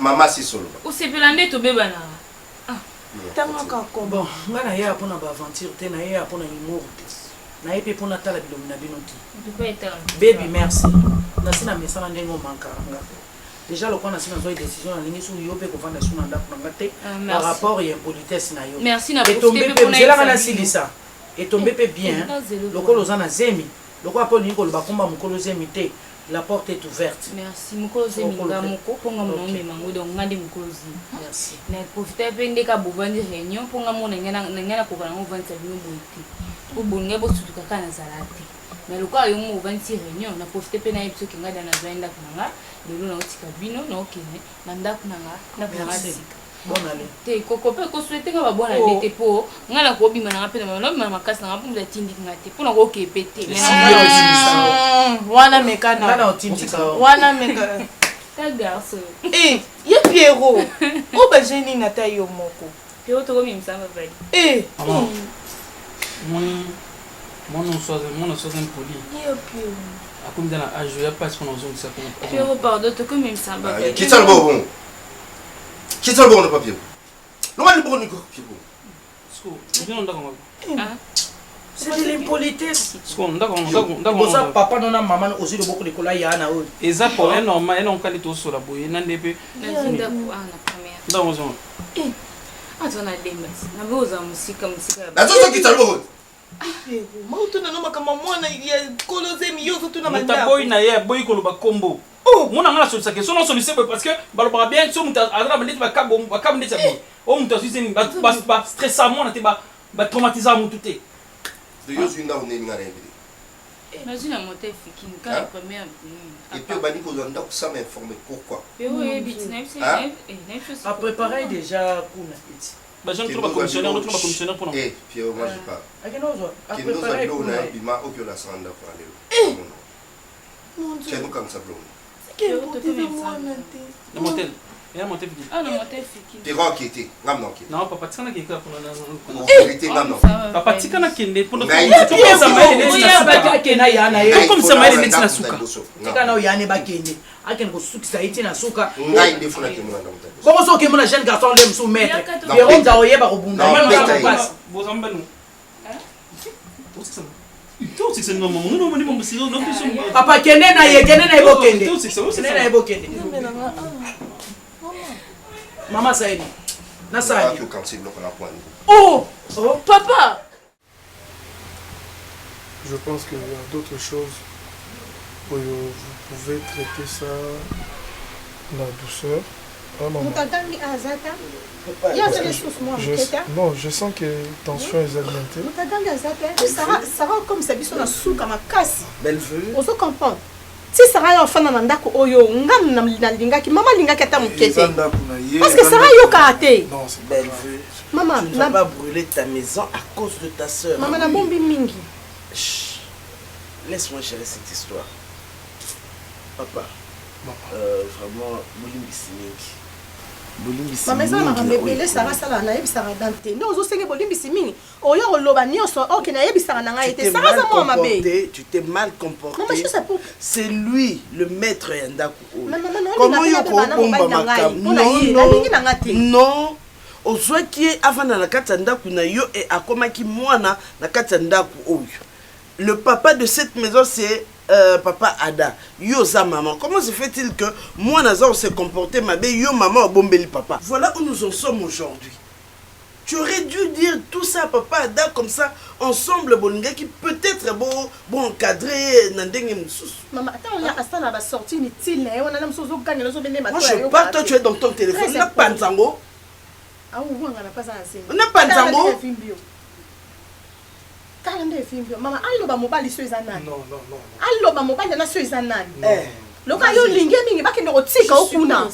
Speaker 3: Maman si solo.
Speaker 2: Ou c'est pelande to beba na.
Speaker 7: Bon, ngana ya pona ba aventure te na ya pona humour te. Na yepe pona tala bilomina binoti. Baby merci. Na sina mesana ndengo mankaranga. Déjà le qu'on a signé une décision en ligne sur yope ko vanda suna nda pour ngate par rapport et impolitesse na yo.
Speaker 2: Merci na
Speaker 7: pour tomber pe zela kana silisa. Et tomber pe bien. Le ko lozana zemi. Le ko apoli ko ba komba mukolo zemi te. La porte est ouverte.
Speaker 2: Merci. Mukolo zemi nga muko ponga monombe mango donc ngande mukolo zemi.
Speaker 7: Merci.
Speaker 2: Na profiter pe ndeka bovandi réunion ponga mona ngana ko kana vendre bino boiti. Ko bonge bo sutuka kana zalati. Mais le cas yo mo vendre réunion na profiter pe na yipso kinga dana zaenda kunanga. Lelo na otika bino na okene na ndako nanga na sika.
Speaker 7: Bonne année.
Speaker 2: Te koko pe ko souhaiter nga ba bonne année te po ngala ko bima na pe na ma makasi na mpunda tindi ngate po na ko ke pété.
Speaker 6: Wana mekana.
Speaker 7: Ngana otindika.
Speaker 6: Wana mekana.
Speaker 2: Ta garçon.
Speaker 6: Ye Pierrot. O ba jeni na ta yo moko.
Speaker 2: Pierrot to mi msamba bali.
Speaker 11: Mon soit impoli.
Speaker 2: Yo Pierrot.
Speaker 11: Comme dans la je pas ce qu'on a besoin de ça.
Speaker 2: Pierrot pardon to comme mi msamba bali.
Speaker 3: Qui ça le bon? Qui ça le bon papier? Non le bon Nico.
Speaker 7: C'est de l'impolitesse.
Speaker 11: Ça
Speaker 7: papa non maman aussi de beaucoup de cola ya na o.
Speaker 11: Et ça pour un normal, elle on calé tout sur la boye n'andepé.
Speaker 2: Dans zone. Atona demas. Na boza musika.
Speaker 3: Na zozo qui ça le bon?
Speaker 6: Mautuna no makama mwana ya koloze miyozo tuna manda.
Speaker 11: Boy na ye boy ko ba combo. Mona ngala so sake so non solution parce que balobara bien so muta adra bandit ba kabo ndetsa boy. O muta so c'est ba stressant na te ba traumatiser mu tuté.
Speaker 3: De yozu na on est ngara ébé.
Speaker 2: Imagine la montée fiki quand la première.
Speaker 3: Et puis bani ko zonda ko ça m'informer pourquoi.
Speaker 2: Oui, bitna
Speaker 7: a préparé déjà kuna petit.
Speaker 11: Bah je ne trouve pas commissionnaire pour nous.
Speaker 3: Eh, Pierrot, moi j'ai pas.
Speaker 7: A préparé
Speaker 3: pour nous. Bima au que la sanda pour aller. Non. Tiens nous comme ça blonde.
Speaker 11: Le motel. Il y a un motel.
Speaker 2: Ah le motel fiki.
Speaker 3: Pierrot qui était, ngam non qui.
Speaker 11: Non, papa tika na qui pour nous.
Speaker 3: Il était ngam non.
Speaker 11: Papa tika na kende pour nous.
Speaker 7: Ça m'a aidé na kena ya na ye.
Speaker 11: Comme ça m'a aidé na suka.
Speaker 7: Tika na ya ne ba kende. Aken ko suki sa iti na suka.
Speaker 3: Ngai ndefuna ke mona ndamta.
Speaker 7: Comment ça que mon jeune garçon l'aime sous maître. Pierrot za oyeba ko bunda.
Speaker 11: Vos ambanu.
Speaker 7: Papa kende na ye bo kende. Kende na ye bo kende. Maman Saïd. Na Saïd.
Speaker 6: Oh, papa.
Speaker 12: Je pense qu'il y a d'autres choses où vous pouvez traiter ça la douceur. Ah, maman. Non, je sens que tension est alimentée.
Speaker 6: Sarah comme ça biso na suka makasi.
Speaker 7: Belle vue.
Speaker 6: Ozo comprendre. Si Sarah yo fana na ndako oyo ngam na lingaki mama lingaki ata mukete. Parce que Sarah yo kate.
Speaker 12: Non, c'est
Speaker 13: belle vue.
Speaker 6: Maman,
Speaker 13: tu ne vas pas brûler ta maison à cause de ta soeur.
Speaker 6: Maman na bombi mingi.
Speaker 13: Laisse-moi gérer cette histoire. Papa, vraiment, bolimbisi mingi.
Speaker 6: Maman ça m'a rebellé Sarah sala na yebi Sarah dante. Non ozo senge bolimbisi mingi. Oyo oloba nyonso OK na yebi Sarah na nga été. Sarah za moi mabe.
Speaker 13: Tu t'es mal comporté.
Speaker 6: Maman je sais pas.
Speaker 13: C'est lui le maître Yandako.
Speaker 6: Comment yo ko bomba makam?
Speaker 13: Non. Ozwa qui avant na kati ndaku na yo et akomaki mwana na kati ndaku oyo. Le papa de cette maison c'est papa Ada. Yo za maman. Comment se fait-il que moi Nazar s'est comporté ma belle yo maman bombeli papa. Voilà où nous en sommes aujourd'hui. Tu aurais dû dire tout ça à papa Ada comme ça ensemble bolinga qui peut-être bon encadré nandenge msusu.
Speaker 6: Maman attends on a ça là va sortir ni tile on a msusu gagner le bende
Speaker 13: moi je pars toi tu es dans ton téléphone na panzango.
Speaker 6: Ah on n'a pas ça assez.
Speaker 13: On n'a pas d'ango.
Speaker 6: Maman, allo mobali so ezanani.
Speaker 12: Non.
Speaker 6: Allo mobali na so ezanani. Loka yo linge mingi bakende kotika okuna.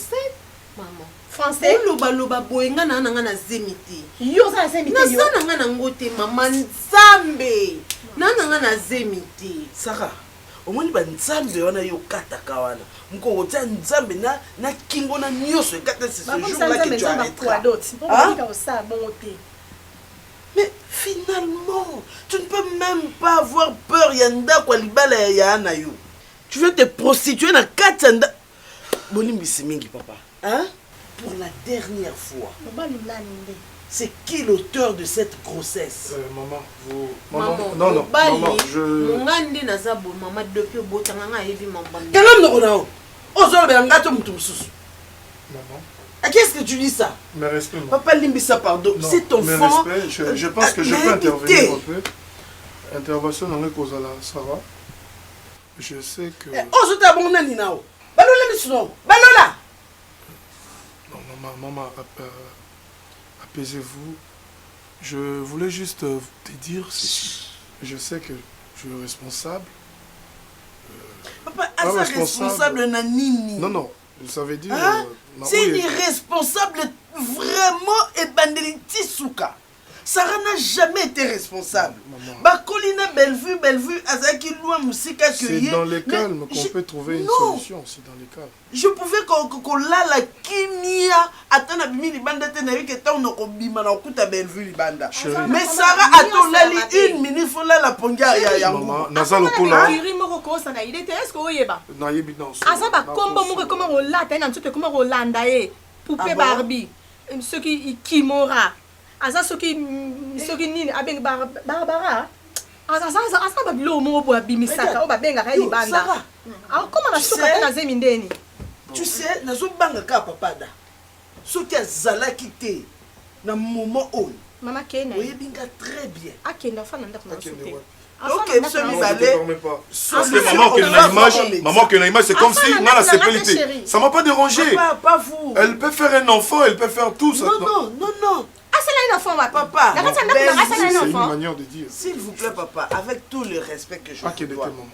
Speaker 14: Maman.
Speaker 6: Français.
Speaker 14: Loba boyenga na na zemiti.
Speaker 6: Yo za zemiti yo.
Speaker 14: Na sana nga na ngote maman Nzambe. Na zemiti.
Speaker 13: Sarah, omoni banzambe wana yo kataka wana moko tia nzambe na kingo na nyonso ekata ce jour là que tu arrêteras. Mais finalement, tu ne peux même pas avoir peur yanda kwa libala ya na yo. Tu veux te prostituer na katanda. Bolimbisi mingi papa. Hein? Pour la dernière fois. C'est qui l'auteur de cette grossesse?
Speaker 12: Maman, vous... Maman, non, maman, je...
Speaker 14: Maman, depuis au bout, tu as vu mon bambou.
Speaker 13: Maman, qu'est-ce que tu dis ça?
Speaker 12: Mais respect, maman.
Speaker 13: Papa Limbisa, pardon. C'est ton enfant.
Speaker 12: Je pense que je peux intervenir un peu. Intervention dans le Kozala, ça va. Je sais que...
Speaker 13: Oh, je t'ai abonné, Ninao. Balola, Misno. Balola.
Speaker 12: Non, maman, apaisez-vous. Je voulais juste te dire, je sais que je suis responsable.
Speaker 13: Papa, responsable Nanini.
Speaker 12: Non, ça veut dire...
Speaker 13: C'est une irresponsable vraiment et Bandeliti Souka. Sarah n'a jamais été responsable. Bakolina Bellevue, Azaki Loua Moussika que
Speaker 12: c'est dans les calmes qu'on peut trouver une solution. C'est dans les calmes.
Speaker 13: Je pouvais qu'on l'a la kimia. Attends, Abimi Libanda, t'es que t'as un bima na okuta Bellevue Libanda. Mais Sarah attend là une minute, faut là la ponga ya
Speaker 12: maman, Nazalo Kola.
Speaker 6: Il était est-ce que oyeba?
Speaker 12: Nayebi non.
Speaker 6: Asaba kombo moko comment on l'a, t'as un truc comment Rolanda e. Poupée Barbie. Ceux qui Kimora. Aza soki nini abeng Barbara asa babilo mo bo abimisaka o babenga ka libanda comment na soka na zemi ndeni
Speaker 13: tu sais nazo banga ka papada soki azala kité na moment on
Speaker 6: mama Kena
Speaker 13: oyebinga très bien
Speaker 6: akenda fana ndako na sote.
Speaker 13: Ok,
Speaker 3: maman que l'image c'est comme si dans la sépulité. Ça m'a pas dérangé.
Speaker 13: Pas vous.
Speaker 3: Elle peut faire un enfant, elle peut faire tout ça.
Speaker 13: Non.
Speaker 6: C'est un enfant,
Speaker 13: papa.
Speaker 12: C'est une manière de dire.
Speaker 13: S'il vous plaît, papa, avec tout le respect que je vous dois.
Speaker 3: Non.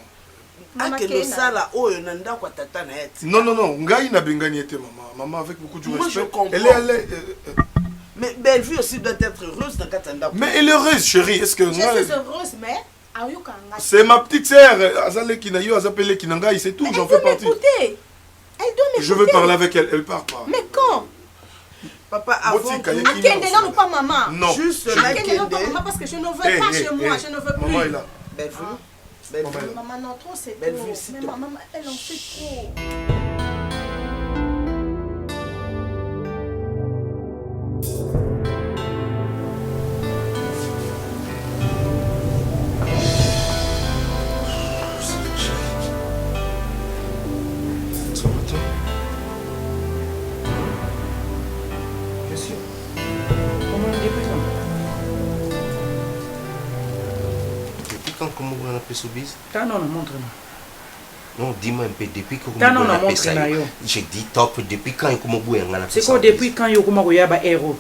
Speaker 3: Ngai na bengani était maman. Maman avec beaucoup de respect. Elle est.
Speaker 13: Mais Bellevue aussi doit être heureuse dans Katanda.
Speaker 3: Mais elle est heureuse, chérie. Est-ce que
Speaker 6: je suis heureuse, mais
Speaker 3: c'est ma petite sœur. Azale Kinayo, Azapele Kinangai, c'est tout. J'en fais partie.
Speaker 6: Elle doit m'écouter.
Speaker 3: Je veux parler avec elle. Elle part pas.
Speaker 6: Mais quand?
Speaker 13: Papa, avant
Speaker 6: Kende non ou pas maman?
Speaker 3: Non.
Speaker 13: Juste là,
Speaker 6: Kende non pas maman parce que je ne veux pas chez moi. Je ne veux plus.
Speaker 3: Maman est là.
Speaker 13: Bellevue.
Speaker 6: Maman, non, trop c'est
Speaker 13: Bellevue,
Speaker 6: trop. Mais maman, elle en fait trop.
Speaker 3: Comment vous appelez ce bis?
Speaker 7: Non, montre-moi.
Speaker 3: Non, dis-moi un peu, depuis que vous
Speaker 7: appelez ça.
Speaker 3: J'ai dit top, depuis quand vous appelez ça?
Speaker 7: C'est quoi depuis quand vous appelez ça héros?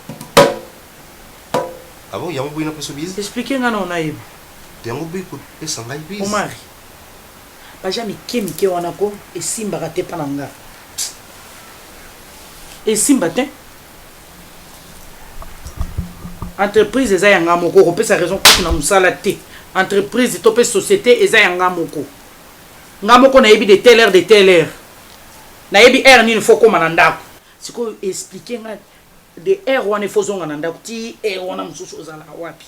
Speaker 3: Ah bon, vous avez appelé ce bis?
Speaker 7: Expliquez-moi, non, naïve.
Speaker 3: Tu as appelé ça bis?
Speaker 7: Mon mari. Pas jamais Kemike Wanako et Simba raté Pananga. Et Simba, entreprise, et Zayanga Moko, on peut sa raison que nous avons entreprise topé société eza ya ngamoko na yebi de telle heure na yebi heure nini faut koma na ndako siko expliquer nga de heure wana faut zonga na ndako ti heure wana mususu ozala wapi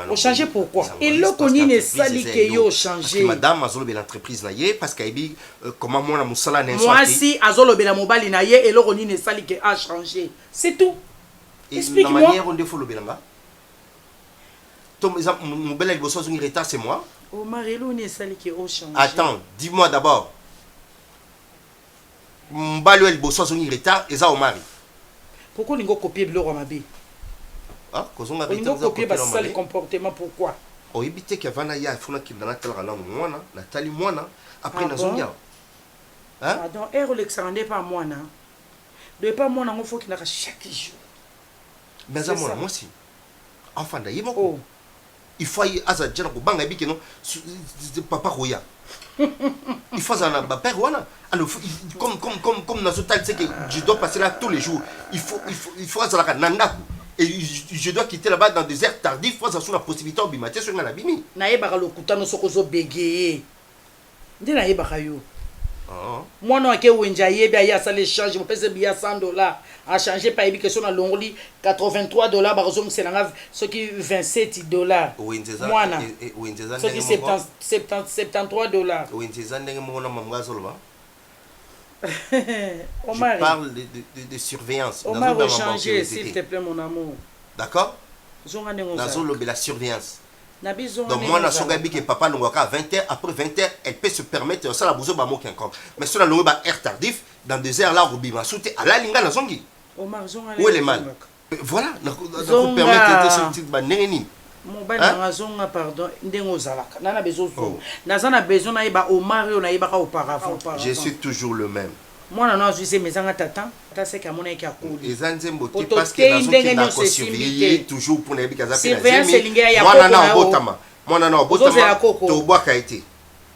Speaker 7: o changer pourquoi et loko nini sali ke yo changer
Speaker 3: madame azolobe l'entreprise na ye parce que yebi comment moi na musala na
Speaker 7: moi si azolobe la mobali na ye et loko nini sali ke a changer c'est tout explique-moi
Speaker 3: la manière on défend le belanga. Mon bel élection sur retard, c'est moi.
Speaker 7: Oh, Marie-Lou,
Speaker 3: attends, dis-moi d'abord. Mon bel élection sur retard, et ça au mari.
Speaker 7: Pourquoi on a copié le roi Mabé?
Speaker 3: Ah, cause on a
Speaker 7: copié le comportement, pourquoi?
Speaker 3: Oh, il y a Vanaya, il faut qu'il y ait un Nathalie Moana, après Nazonia.
Speaker 7: Hein? Pardon, Alexandre, pas moi, non. De pas moi, il faut qu'il y ait chaque jour.
Speaker 3: Mais à moi aussi. Enfin, d'ailleurs, il faut y aller à banga biki non papa roya il faut en papa wana comme dans ce tal c'est que je dois passer là tous les jours il faut à la nanda et je dois quitter là-bas dans des heures tardives il faut sur la possibilité de bimati sur la bimi
Speaker 7: na yeba lokutano sokozo bégé nde nayebaka yo mwana wake wenje ayebi aye asala échange mopesa biya $100 achange pa yebi question na longoli $83 bakozongisela nga soki $27 mwana soki $73
Speaker 3: wenje eza ndenge moko na mamango azoloba
Speaker 7: Omar,
Speaker 3: je parle de surveillance.
Speaker 7: Omar va changer, s'il te plaît, mon amour.
Speaker 3: D'accord? Nazolo la surveillance. Donc moi, na songa bi que papa l'ongaka à 20h, après 20h, elle peut se permettre ça la bouzo ba moki encore. Mais si on a l'ongé ba air tardif, dans 2 heures là, Rubi va sauter à la linga na zongi.
Speaker 7: Omar, zonga.
Speaker 3: Où est le mal? Voilà, donc permettre de ce type ba nengeni.
Speaker 7: Mobile na zonga pardon, ndengo zalaka. Nana besoin nazana besoin na iba Omar yo na iba ka auparavant.
Speaker 3: Je suis toujours le même.
Speaker 7: Moi non je sais mes anga tata, tata c'est que mon eki akuli.
Speaker 3: Ezanzembo te parce que nazo ki na ko surveiller toujours pour na yebi kaza pe na zemi. Moi na botama. To boaka été.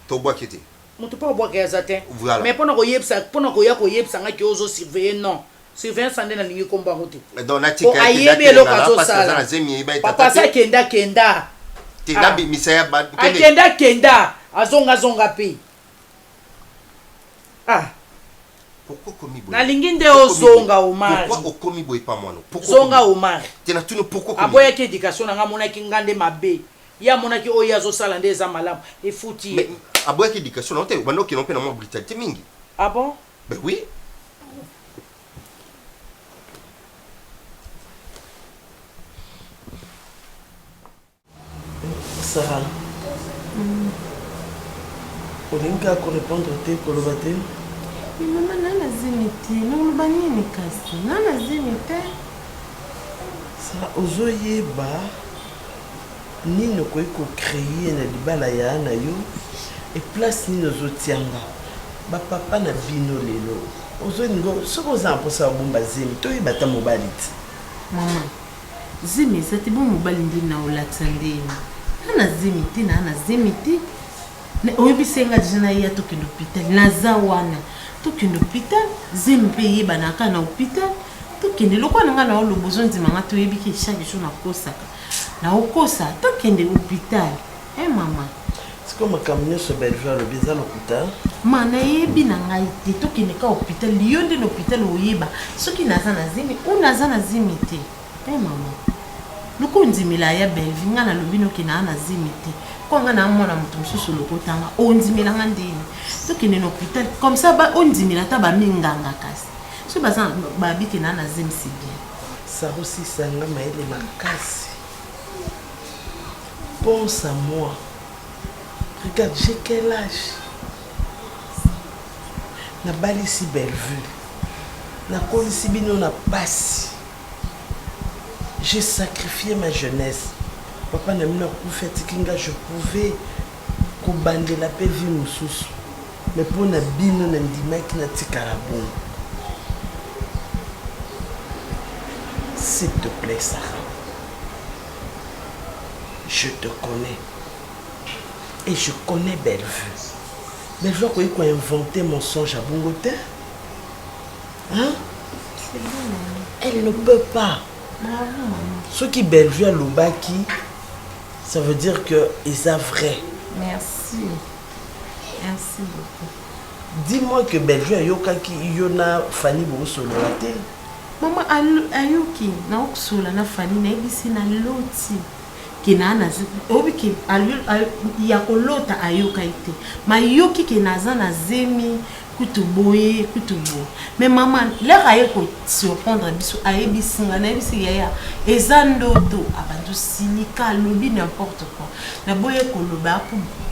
Speaker 3: To boaka été.
Speaker 7: Moto pa boaka ya zatin. Mais pona ko yebsa, pona ko ya ko yebsa nga ki ozo surveiller non. Surveillance ande na lingi komba route.
Speaker 3: Donc na tika
Speaker 7: papa sa kenda kenda.
Speaker 3: Te nabi misaya ba.
Speaker 7: Kenda kenda. Azonga zonga pe. Ah.
Speaker 3: Pourquoi komi boy?
Speaker 7: Na lingi nde ozonga Omar.
Speaker 3: Pourquoi okomi boy pas moi non?
Speaker 7: Pourquoi zonga Omar?
Speaker 3: Te na tunu pourquoi komi?
Speaker 7: Aboya ki éducation nga mona ki ngande mabe. Ya mona ki oya zo sala nde za malamu. E futi.
Speaker 3: Mais aboya ki éducation non te bano ki non pe na mo brutalité mingi.
Speaker 7: Ah bon?
Speaker 3: Ben oui.
Speaker 13: Sarah. Olinga ko répondre te ko lobate.
Speaker 14: Mama nana zimiti, nuluba nini kasi? Nana zimiti.
Speaker 13: Sarah ozoyeba nino ko iko créer na libala ya na yo et place nino zotianga. Ba papa na bino lelo. Ozoningo soko za mposa bomba zimi to yebata mobaliti.
Speaker 14: Mama. Zimi zati bo mobali ndina olatsandeni. Ana zimiti na ana zimiti. Oyebi senga jina ya tokendo hospital naza wana tokendo hospital zimpe yeba na kana hospital tokende lokwa nga na olo besoin nzima nga to yebi ki chaque jour na kosaka na okosa tokende hospital mama
Speaker 13: siko makamnyo so belva lo bizana hospital
Speaker 14: mana yebi na ngai te tokende ka hospital lionde no hospital oyeba soki naza na zimi unaza na zimi te mama loko nzimila ya belvi nga na lobino kina na zimi te kwa nga na mona mutu mususu lokotanga onzimila nga ndini tokende na hôpital comme ça ba onzimila ta ba minganga kasi so baza ba biki na zimi si bien
Speaker 13: ça aussi sanga maele makasi. Pense à moi. Regarde, j'ai quel âge? Na bali si belle vue. Na koli si bino na passe. J'ai sacrifié ma jeunesse. Papa n'a pas fait que je pouvais combattre la paix vie mususu. Mais pour na bino na ndima ki na tikarabo. S'il te plaît, Sarah. Je te connais. Et je connais Bellevue. Bellevue a inventé mensonge à Bongote. Hein? Elle ne peut pas. Ce qui Bellevue a l'obaki, ça veut dire que ils a vrai.
Speaker 14: Merci. Merci beaucoup.
Speaker 13: Dis-moi que Bellevue a yoka ki yona Fanny Borosolo la télé.
Speaker 14: Maman ayoki na okusola na Fanny na ebisi na loti. Kinana obiki ya kolota ayoka ite. Ma yoki kinaza na zemi kutuboye kutubo. Mais maman, là aye ko surprendre biso ayebisinga na ebisi ya ezandoto abandu sinika lobi n'importe quoi. Na boye ko loba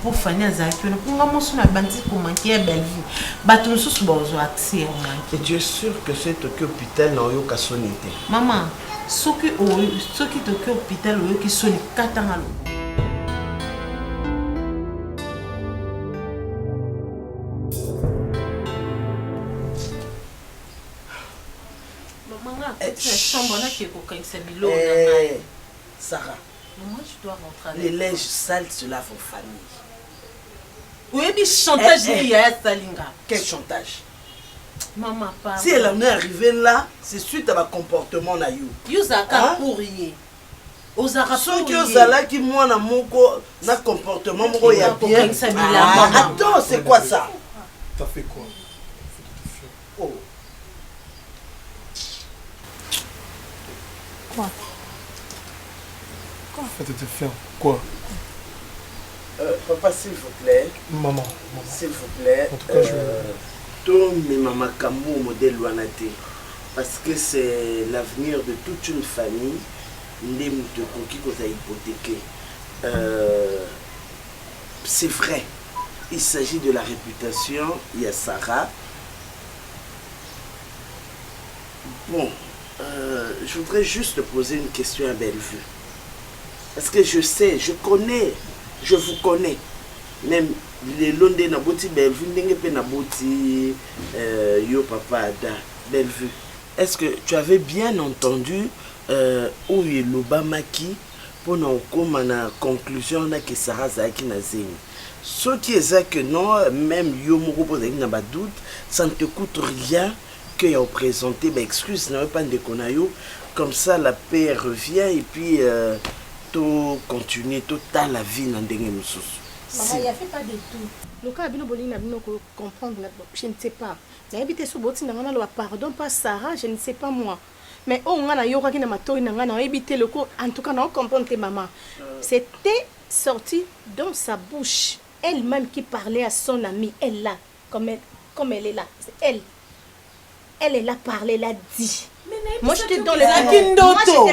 Speaker 14: pour Fanny azaki na kunga mosu na bandi ko manquer belle vie. Bato susu bozo accès.
Speaker 13: Et tu es sûr que c'est au hôpital na yoka sonité.
Speaker 14: Maman, soki toki hôpital oyo ki soni katanga lo. Maman, la chambre là qui est au Kansabilo.
Speaker 13: Sarah.
Speaker 14: Moi je dois rentrer.
Speaker 13: Les linges sales se lavent en famille.
Speaker 14: Oui, mais chantage lié à Salinga.
Speaker 13: Quel chantage?
Speaker 14: Maman, pas.
Speaker 13: Si elle en est arrivée là, c'est suite à ma comportement na you.
Speaker 14: Yuzaka pour rien.
Speaker 13: soki ozalaki mwana moko na comportement moko ya bien. Attends, c'est quoi ça?
Speaker 12: T'as fait quoi?
Speaker 13: Oh.
Speaker 1: Quoi?
Speaker 12: Faites te faire quoi?
Speaker 13: Papa, s'il vous plaît.
Speaker 12: Maman.
Speaker 13: S'il vous plaît.
Speaker 12: En tout cas,
Speaker 13: Ton maman Kambo modèle Wanate. Parce que c'est l'avenir de toute une famille. C'est vrai. Il s'agit de la réputation. Il y a Sarah. Bon, je voudrais juste te poser une question à Bellevue. Parce que je sais, je connais, je vous connais. Même les Londres Naboti Bellevue, Naboti Yo Papa Ada Bellevue. Est-ce que tu avais bien entendu où est l'Obamaki pour nous comme la conclusion que Sarah Zaki Nazini? Ce qui est que non, même Yo Moko pose un doute, ça ne te coûte rien que y a présenté, ben excuse, n'a pas de konayo, comme ça la paix revient et puis tout continue, tout à la vie dans des musus.
Speaker 6: Maman, il n'y a fait pas de tout. Le cas Abino Bolina Abino comprendre, je ne sais pas. Mais habité sous Boti Nangana, pardon, pas Sarah, je ne sais pas moi. Mais on a yoga qui n'a pas toi, Nangana, habité le coup, en tout cas, on comprend tes mamans. C'était sorti dans sa bouche, elle-même qui parlait à son amie, elle là, comme elle est là, c'est elle. Elle est là parlé, elle a dit. Moi j'étais dans le
Speaker 7: Zakindoto.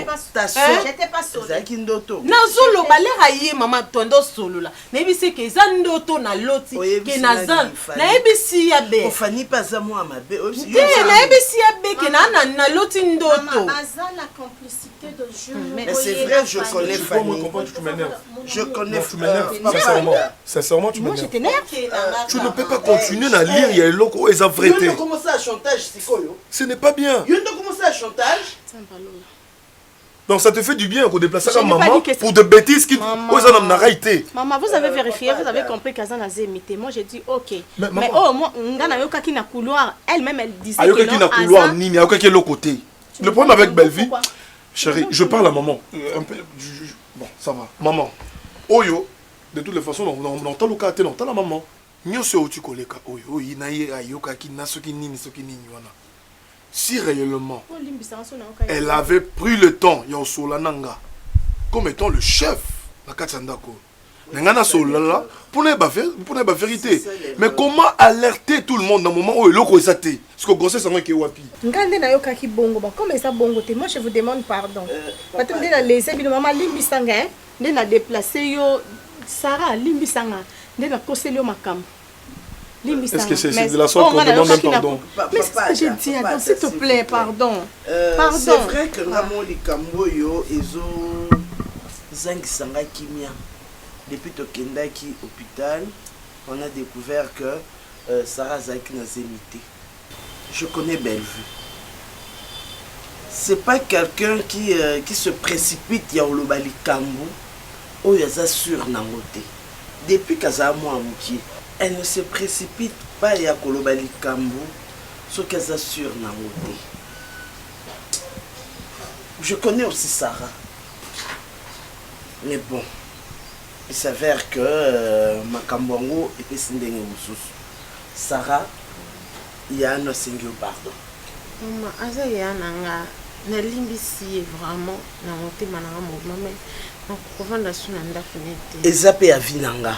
Speaker 6: J'étais pas solo.
Speaker 13: Zakindoto.
Speaker 7: Nazolo balera yé maman tondo solo la. Nebi se ke zandoto na loti ke nazan. Na ebisi ya be.
Speaker 13: Ofani pas à moi ma be.
Speaker 7: Na ebisi ya be ke na loti ndoto.
Speaker 6: Maman, la complicité de jeu.
Speaker 13: Mais c'est vrai, je connais Fanny.
Speaker 12: Tu m'énerves.
Speaker 13: Je connais.
Speaker 12: Tu m'énerves. Sincèrement, tu m'énerves.
Speaker 3: Tu ne peux pas continuer à lire, il y a un loco et ça vrai.
Speaker 13: Tu as commencé à chantage, c'est quoi?
Speaker 3: Ce n'est pas bien.
Speaker 13: Tu as commencé à chantage.
Speaker 3: Donc ça te fait du bien qu'on déplace à maman pour des bêtises qui ont arrêté.
Speaker 6: Maman, vous avez vérifié, vous avez compris qu'Azan a imité. Moi j'ai dit ok. Mais oh, moi, Ngana Yoka qui n'a couloir, elle-même elle disait que
Speaker 3: non. Yoka qui n'a couloir, ni Yoka qui est l'autre côté. Le problème avec Bellevue, chérie, je parle à maman. Un peu, bon, ça va. Maman, Oyo, de toutes les façons, on entend le cas, on entend la maman. Nyo se otu koleka Oyo, inaye Yoka qui n'a ce qui ni ce qui ni wana. Si réellement elle avait pris le temps comme étant le chef de Katsandako, pour ne pas vérité. Mais comment alerter tout le monde dans le moment où il est athée? Parce que le c'est qui est wapi.
Speaker 6: Moi je vous demande pardon. Parce que vous avez laissé maman Limbisanga, vous avez déplacé Sarah Limbisanga, vous avez causé le makam.
Speaker 12: Est-ce que c'est de la sorte qu'on demande un pardon?
Speaker 6: Mais c'est ce que j'ai dit, attends, s'il te plaît, pardon. Pardon.
Speaker 13: C'est vrai que Ramon Likamboyo et Zangisanga Kimia, depuis Tokendaki hôpital, on a découvert que Sarah Zaki n'a imité. Je connais Bellevue. C'est pas quelqu'un qui se précipite ya olobali kambo ou yaza sur nangote. Depuis Kazamo Amouki, elle ne se précipite pas ya kolobali kambo sur Kaza sur nangote. Je connais aussi Sarah. Mais bon, il s'avère que Makambongo et Pessindenge Moussous. Sarah, il y a un single pardon.
Speaker 14: Maman, Azaya Nanga. Na limbisi vraiment na motema na mouvement mais na kovanda suna ndako nete
Speaker 13: ezape ya vinanga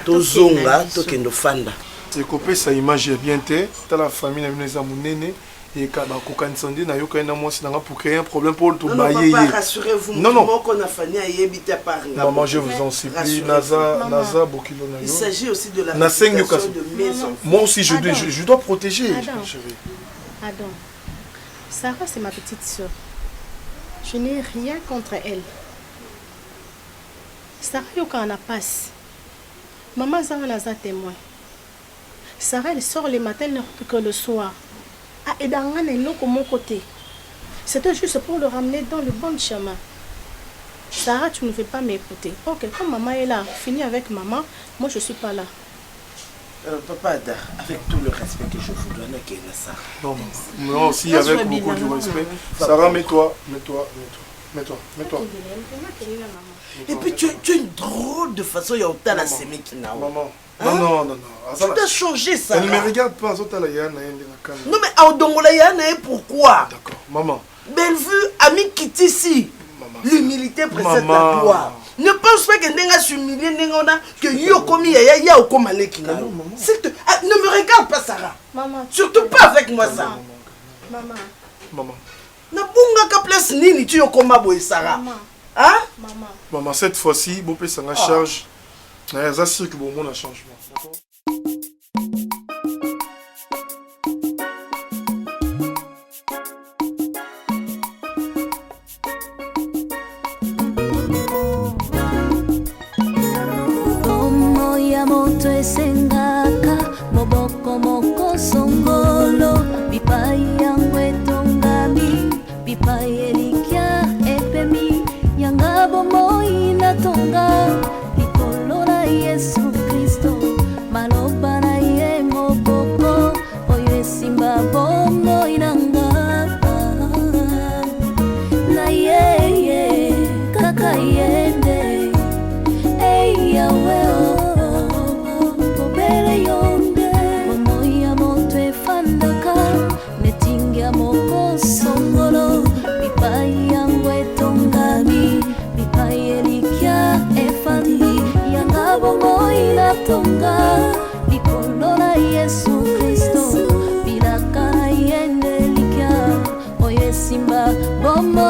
Speaker 13: tozonga tokendo fanda
Speaker 12: c'est copé sa image bien té ta la famille na bineza munene et kana kokansandi na yoka na mwasi nanga pour créer un problème pour tout bailler.
Speaker 13: Rassurez-vous, non qu'on a fani à yebita par
Speaker 12: maman, je vous en supplie, Naza Bokilo na yo.
Speaker 13: Il s'agit aussi de la
Speaker 12: réputation
Speaker 13: de maison.
Speaker 12: Moi aussi je dois protéger.
Speaker 6: Adam. Sarah, c'est ma petite soeur. Je n'ai rien contre elle. Sarah, quand on a passe. Maman Zara n'a pas témoin. Sarah, elle sort le matin, elle ne rentre que le soir. Ah, et dans un élan comme mon côté. C'était juste pour le ramener dans le bon chemin. Sarah, tu ne veux pas m'écouter. Ok, comme maman est là, fini avec maman, moi je ne suis pas là.
Speaker 13: Papa Ada, avec tout le respect que je vous donne à Sarah.
Speaker 12: Non, aussi avec beaucoup de respect. Sarah, mets-toi. Mets-toi, mets-toi.
Speaker 13: Et puis tu as une drôle de façon, il y a autant la sémé qui n'a.
Speaker 12: Maman.
Speaker 13: Hein?
Speaker 12: Non.
Speaker 13: Tu dois changer ça.
Speaker 12: Elle ne me regarde pas.
Speaker 13: Non mais à Odongola, pourquoi?
Speaker 12: D'accord, maman.
Speaker 13: Belle vue, ami quitte ici. L'humilité précède la gloire. Ne pense pas que Nenga s'humilier, que yo komi ya au komaleki. Ne me regarde pas, Sarah.
Speaker 6: Maman.
Speaker 13: Surtout pas avec moi, ça.
Speaker 12: Maman.
Speaker 13: Na bunga ka place nini tu yo koma boy, Sarah. Hein?
Speaker 12: Maman, cette fois-ci, Bopé s'en a charge. C'est sûr que bon, on a changement.
Speaker 15: Esengaka moboko moko songolo bipai yangu etongami bipai elikia epemi yanga bomoi natonga likolo na Yesu Kristo maloba na ye moboko oyo esimba bomoi nanga na ye kaka yende ei yawe songolo bipai yangu etongami bipai elikia efandi yanga bomoi natonga likolo na Yesu Kristo bilaka na yende elikia oyo esimba bomoi